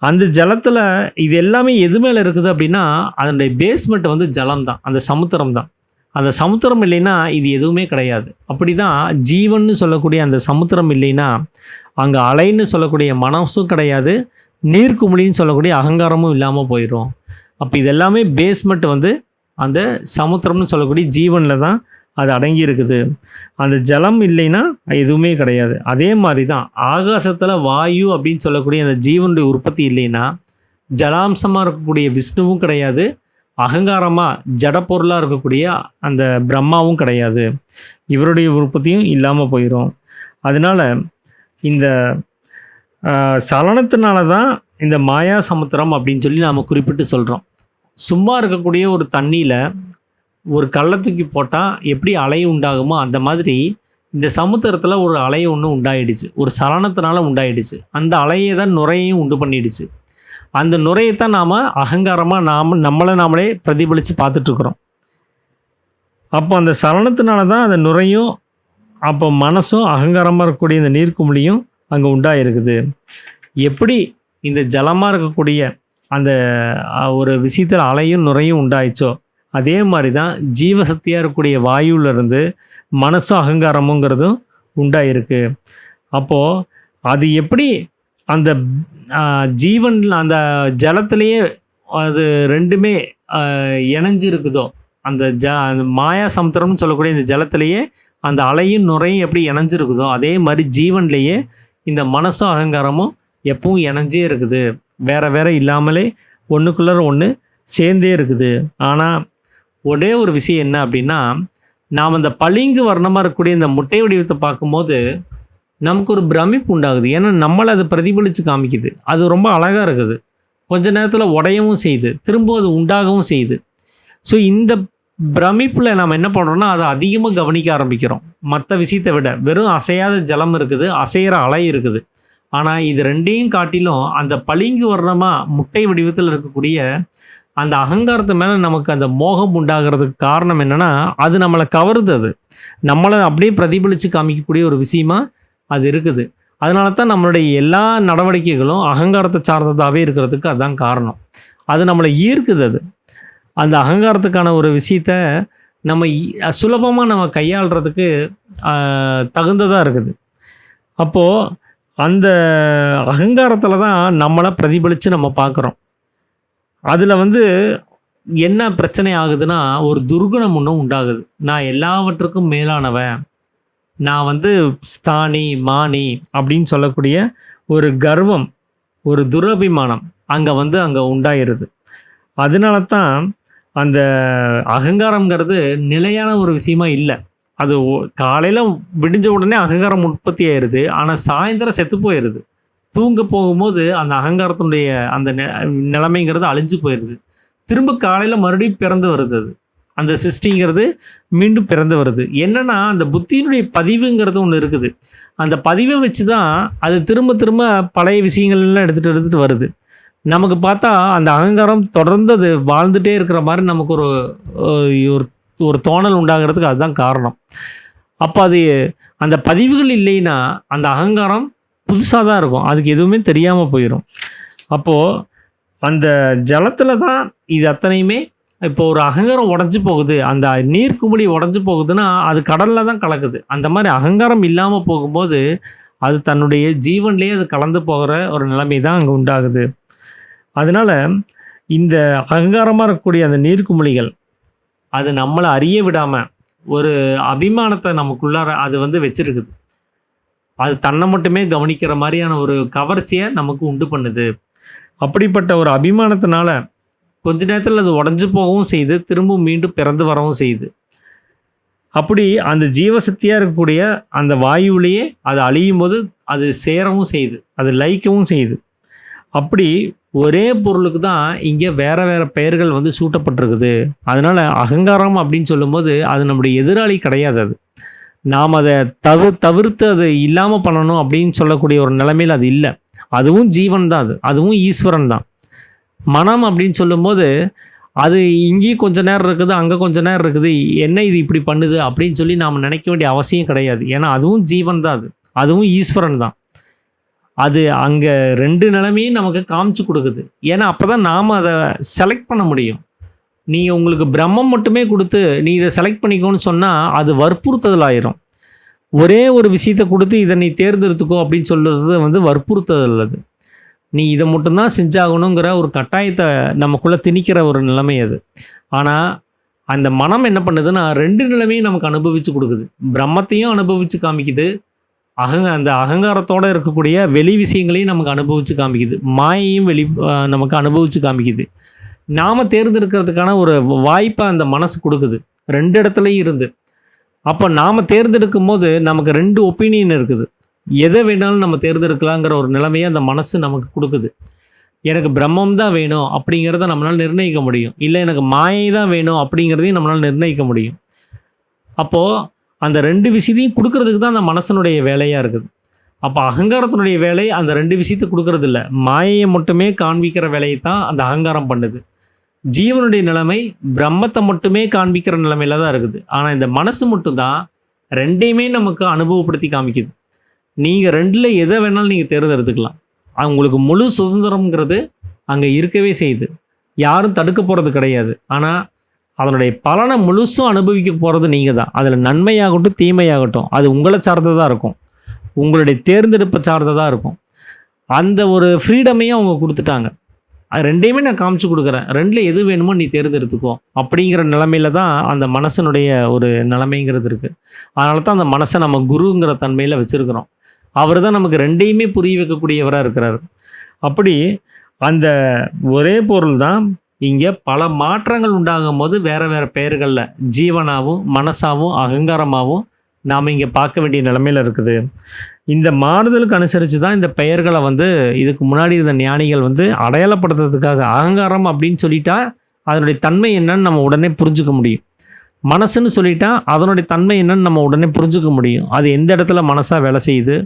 அந்த ஜலத்தில் இது எல்லாமே எது மேலே இருக்குது அப்படின்னா அதனுடைய பேஸ்மெண்ட் வந்து ஜலம் தான், அந்த சமுத்திரம் தான். அந்த சமுத்திரம் இல்லைன்னா இது எதுவுமே கிடையாது. அப்படி தான் ஜீவன்னு சொல்லக்கூடிய அந்த சமுத்திரம் இல்லைன்னா அங்கே அலைன்னு சொல்லக்கூடிய மனசும் கிடையாது, நீர்க்குமிழின்னு சொல்லக்கூடிய அகங்காரமும் இல்லாமல் போயிடும். அப்போ இது எல்லாமே பேஸ்மெண்ட் வந்து அந்த சமுத்திரம்னு சொல்லக்கூடிய ஜீவனில் தான் அது அடங்கி இருக்குது. அந்த ஜலம் இல்லைன்னா எதுவுமே கிடையாது. அதே மாதிரி தான் ஆகாசத்தில் வாயு அப்படின்னு சொல்லக்கூடிய அந்த ஜீவனுடைய உற்பத்தி இல்லைன்னா ஜலாம்சமாக இருக்கக்கூடிய விஷ்ணுவும் கிடையாது, அகங்காரமாக ஜடப்பொருளாக இருக்கக்கூடிய அந்த பிரம்மாவும் கிடையாது. இவருடைய உற்பத்தியும் இல்லாமல் போயிடும். அதனால் இந்த சலனத்தினால தான் இந்த மாயா சமுத்திரம் அப்படின்னு சொல்லி நாம் குறிப்பிட்டு சொல்கிறோம். சும்மா இருக்கக்கூடிய ஒரு தண்ணியில் ஒரு கல்லை தூக்கி போட்டால் எப்படி அலை உண்டாகுமோ அந்த மாதிரி இந்த சமுத்திரத்தில் ஒரு அலை ஒன்று உண்டாயிடுச்சு, ஒரு சலனத்தினால உண்டாயிடுச்சு. அந்த அலையை தான் நுரையையும் உண்டு பண்ணிடுச்சு. அந்த நுரையைத்தான் நாம் அகங்காரமாக நம்மளே பிரதிபலித்து பார்த்துட்ருக்குறோம். அப்போ அந்த சலனத்தினால தான் அந்த நுரையும் அப்போ மனசும் அகங்காரமாக இருக்கக்கூடிய இந்த நீர்க்குமிழியும் அங்கே உண்டாயிருக்குது. எப்படி இந்த ஜலமாக இருக்கக்கூடிய அந்த ஒரு விஷயத்தில் அலையும் நுரையும் உண்டாயிச்சோ அதே மாதிரி தான் ஜீவசக்தியாக இருக்கக்கூடிய வாயுவிலேருந்து மனசும் அகங்காரமுங்கிறதும் உண்டாயிருக்கு. அப்போது அது எப்படி அந்த ஜீவன் அந்த ஜலத்திலேயே அது ரெண்டுமே இணைஞ்சிருக்குதோ, அந்த மாயா சமுத்திரம்னு சொல்லக்கூடிய இந்த ஜலத்திலேயே அந்த அலையும் நுரையும் எப்படி இணைஞ்சிருக்குதோ அதே மாதிரி ஜீவன்லேயே இந்த மனசும் அகங்காரமும் எப்பவும் இணைஞ்சே இருக்குது, வேறு வேறு இல்லாமலே ஒன்றுக்குள்ளே ஒன்று சேர்ந்தே இருக்குது. ஆனால் ஒரே ஒரு விஷயம் என்ன அப்படின்னா, நாம் அந்த பளிங்கு வர்ணமா இருக்கக்கூடிய இந்த முட்டை வடிவத்த பார்க்கும்போது, நமக்கு ஒரு பிரமிப்பு உண்டாகுது. ஏன்னா, நம்மள அது பிரதிபலிச்சு காமிக்குது. அது ரொம்ப அழகா இருக்குது. கொஞ்ச நேரத்தில உடையவும் செய்யுது. திரும்பவும் அது உண்டாகவும் செய்யுது. ஸோ, இந்த பிரமிப்புல நாம என்ன பண்றோம்னா, அத அதிகமா கவனிக்க ஆரம்பிக்கிறோம். மத்த விஷயத்த விட. வெறும் அசையாத ஜலம் இருக்குது, அசையிற அலை இருக்குது. ஆனா, இது 2யும் காட்டிலும் அந்த பளிங்கு வர்ணமா முட்டை வடிவத்தில இருக்கக்கூடிய அந்த அகங்காரத்து மேல நமக்கு அந்த மோகம் உண்டாகிறதுக்கு காரணம் என்னன்னா, அது நம்மள கவருது அது. நம்மள அப்படியே பிரதிபலிச்சு காமிக்கக்கூடிய ஒரு விஷயமா அது இருக்குது. அதனால தான் நம்மளுடைய எல்லா நடவடிக்கைகளும் அகங்காரத்த சார்ந்ததாவே இருக்கிறதுக்கு அதான் காரணம். அது நம்மள ஈர்க்குது அது. அந்த அகங்காரத்துக்கான ஒரு விஷயத்த நம்ம சுலபமா நம்ம கையாள்றதுக்கு தகுந்ததா இருக்குது. அப்போ அந்த அகங்காரத்தில தான் நம்மள பிரதிபலிச்சு நம்ம பார்க்குறோம். அதில வந்து என்ன பிரச்சனை ஆகுதுன்னா, ஒரு துர்குணம் ஒண்ணு உண்டாகுது. நான் எல்லாவற்றுக்கும் மேலானவன். நான் வந்து ஸ்தானி, மானி அப்படின்னு சொல்லக்கூடிய ஒரு கர்வம், ஒரு துரபிமானம் அங்க உண்டாயிருது. அதனால தான் அந்த அகங்காரம்ங்கிறது நிலையான ஒரு விஷயமா இல்ல. அது காலையில விடிஞ்ச உடனே அகங்காரம் உற்பத்தி ஆயிருது. ஆனா சாயந்தரம் செத்து போயிருது. தூங்க போகும்போது அந்த அகங்காரத்தினுடைய அந்த நிலைமைங்கிறது அழிஞ்சு போயிருது. திரும்ப காலையில மறுபடியும் பிறந்து வருது அது. அந்த சிருஷ்டிங்கிறது மீண்டும் பிறந்து வருது. என்னன்னா, அந்த புத்தியினுடைய பதிவுங்கிறது ஒண்ணு இருக்குது. அந்த பதிவை வச்சு தான் அது திரும்ப திரும்ப பழைய விஷயங்கள்லாம் எடுத்துட்டு வருது. நமக்கு பார்த்தா அந்த அகங்காரம் தொடர்ந்து அது வாழ்ந்துட்டே இருக்கிற மாரி நமக்கு ஒரு ஒரு ஒரு தோணல் உண்டாகிறதுக்கு அதுதான் காரணம். அப்ப அது அந்த பதிவுகள் இல்லைன்னா, அந்த அகங்காரம் புதுசா தான் இருக்கும். அதுக்கு எதுவுமே தெரியாம போயிரும். அப்போ அந்த ஜலத்தில தான் இது அத்தனையுமே இப்போ ஒரு அகங்காரம் உடைஞ்சு போகுது. அந்த நீர்க்குமிழி உடைஞ்சு போகுதுன்னா, அது கடல்ல தான் கலக்குது. அந்த மாரி அகங்காரம் இல்லாம போகும்போது, அது தன்னுடைய ஜீவன்லேயே அது கலந்து போகிற ஒரு நிலைமை தான் அங்க உண்டாகுது. அதனால இந்த அகங்காரமா இருக்கக்கூடிய அந்த நீர்க்குமிழிகள், அது நம்மள அறிய விடாம ஒரு அபிமானத்த நமக்குள்ளார அது வந்து வச்சிருக்குது. அது தன்னை மட்டுமே கவனிக்கிற மாரியான ஒரு கவர்ச்சிய நமக்கு உண்டு பண்ணுது. அப்படிப்பட்ட ஒரு அபிமானத்தினால கொஞ்ச நேரத்தில அது உடைஞ்சு போகவும் செய்யுது. திரும்பவும் மீண்டும் பிறந்து வரவும் செய்யுது. அப்படி அந்த ஜீவசக்தியா இருக்கக்கூடிய அந்த வாயுவிலேயே அது அழியும்போது அது சேரவும் செய்யுது. அது லயிக்கவும் செய்யுது. அப்படி ஒரே பொருளுக்கு தான் இங்க வேற வேற பெயர்கள் வந்து சூட்டப்பட்டிருக்குது. அதனால அகங்காரம் அப்படின்னு சொல்லும்போது அது நம்முடைய எதிராளி கிடையாது அது. நாம் அத தவிர்த்து அது இல்லாம பண்ணணும் அப்படின்னு சொல்லக்கூடிய ஒரு நிலைமையில அது இல்ல. அதுவும் ஜீவன் தான் அது. அதுவும் ஈஸ்வரன் தான். மனம் அப்படின்னு சொல்லும்போது, அது இங்கேயும் கொஞ்ச நேரம் இருக்குது, அங்க கொஞ்ச நேரம் இருக்குது. என்ன இது இப்படி பண்ணுது அப்படின்னு சொல்லி நாம நினைக்க வேண்டிய அவசியம் கிடையாது. ஏன்னா அதுவும் ஜீவன் தான் அது. அதுவும் ஈஸ்வரன் தான். அது அங்க 2 நிலைமையும் நமக்கு காமிச்சு கொடுக்குது. ஏன்னா அப்பதான் நாம அத செலக்ட் பண்ண முடியும். நீங்க உங்களுக்கு பிரம்மம் மட்டுமே குடுத்து, நீ இத செலக்ட் பண்ணிக்கோன்னு சொன்னா, அது வற்புறுத்துதல் ஆயிரும். ஒரே ஒரு விஷயத்த குடுத்து, இத நீ தேர்ந்தெடுத்துக்கோ அப்படின்னு சொல்றது வந்து வற்புறுத்துதல் அது. நீ இத மட்டும் தான் செஞ்சாகணுங்கிற ஒரு கட்டாயத்த நமக்குள்ள திணிக்கிற ஒரு நிலைமை அது. ஆனா, அந்த மனம் என்ன பண்ணுதுன்னா, 2 நிலைமையும் நமக்கு அனுபவிச்சு குடுக்குது. பிரம்மத்தையும் அனுபவிச்சு காமிக்குது. அந்த அகங்காரத்தோட இருக்கக்கூடிய வெளி விஷயங்களையும் நமக்கு அனுபவிச்சு காமிக்குது. மாயையும் நமக்கு அனுபவிச்சு காமிக்குது. நாம தேர்ந்தெடுக்கிறதுக்கான ஒரு வாய்ப்ப அந்த மனசு குடுக்குது. 2 இடத்துலயும் இருந்து. அப்ப நாம தேர்ந்தெடுக்கும்போது நமக்கு 2 ஒப்பீனியன் இருக்குது. எத வேணாலும் நம்ம தேர்ந்தெடுக்கலாங்கிற ஒரு நிலைமைய அந்த மனசு நமக்கு குடுக்குது. எனக்கு பிரம்மம் தான் வேணும் அப்படிங்கிறத நம்மளால நிர்ணயிக்க முடியும். இல்ல எனக்கு மாயை தான் வேணும் அப்படிங்கிறதையும் நம்மளால நிர்ணயிக்க முடியும். அப்போ அந்த 2 விஷயத்தையும் குடுக்குறதுக்கு தான் அந்த மனசனுடைய வேலையா இருக்குது. அப்ப அகங்காரத்தினுடைய வேலை அந்த 2 விஷயத்த குடுக்குறது இல்ல. மாயைய மட்டுமே காண்பிக்கிற வேலைய தான் அந்த அகங்காரம் பண்ணுது. ஜீவனுடைய நிலைமை பிரம்மத்தை மட்டுமே காண்பிக்கிற நிலைமையில தான் இருக்குது. ஆனா இந்த மனசு மட்டும் தான் 2யுமே நமக்கு அனுபவப்படுத்தி காமிக்குது. நீங்க 2ல எத வேணாலும் நீங்க தேர்ந்தெடுத்துக்கலாம். உங்களுக்கு முழு சுதந்திரம்ங்கிறது அங்க இருக்கவே செய்யுது. யாரும் தடுக்க போறது கிடையாது. ஆனா அதனுடைய பலனை முழுசும் அனுபவிக்க போறது நீங்க தான். அதுல நன்மையாகட்டும், தீமையாகட்டும் அது உங்களை சார்ந்ததா இருக்கும். உங்களுடைய தேர்ந்தெடுப்பை சார்ந்ததா இருக்கும். அந்த ஒரு ஃப்ரீடமையும் அவங்க குடுத்துட்டாங்க. அது 2யுமே நான் காமிச்சு குடுக்குறேன். 2ல எது வேணுமோ நீ தேர்ந்தெடுத்துக்கோ. அப்படிங்கிற நிலைமையில தான் அந்த மனசனுடைய ஒரு நிலைமைங்கிறது இருக்கு. அதனால தான் அந்த மனச நம்ம குருங்கிற தன்மையில வச்சிருக்கிறோம். அவர் தான் நமக்கு 2யுமே புரிய வைக்கக்கூடியவரா இருக்கிறாரு. அப்படி அந்த ஒரே பொருள் தான் இங்கே பல மாற்றங்கள் உண்டாகும் போது வேறு வேறு பெயர்களில் ஜீவனாகவும் மனசாகவும் அகங்காரமாகவும் நாம் இங்கே பார்க்க வேண்டிய நிலைமையில் இருக்குது. இந்த மாறுதலுக்கு அனுசரித்து தான் இந்த பெயர்களை வந்து இதுக்கு முன்னாடி இருந்த ஞானிகள் வந்து அடையாளப்படுத்துறதுக்காக அகங்காரம் அப்படின்னு சொல்லிட்டா அதனுடைய தன்மை என்னன்னு நம்ம உடனே புரிஞ்சுக்க முடியும். மனசுன்னு சொல்லிட்டா அதனுடைய தன்மை என்னன்னு நம்ம உடனே புரிஞ்சுக்க முடியும். அது எந்த இடத்துல மனசாக வேலை செய்யுது,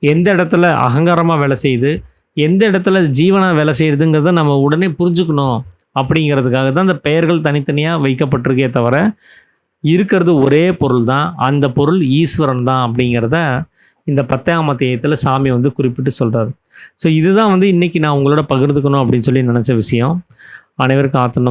எந்த இடத்துல அகங்காரமாக வேலை செய்யுது, எந்த இடத்துல ஜீவனாக வேலை செய்யுதுங்கிறத நம்ம உடனே புரிஞ்சுக்கணும். அப்படிங்கிறதுக்காக தான் இந்த பெயர்கள் தனித்தனியாக வைக்கப்பட்டிருக்கே தவிர இருக்கிறது ஒரே பொருள் தான், அந்த பொருள் ஈஸ்வரன் தான் அப்படிங்கிறத இந்த 10ஆம் அத்தியாயத்தில் சாமி வந்து குறிப்பிட்டு சொல்கிறார். ஸோ இதுதான் வந்து இன்றைக்கி நான் உங்களோட பகிர்ந்துக்கணும் அப்படின்னு சொல்லி நினச்ச விஷயம். அனைவருக்கும் ஆத்தனம்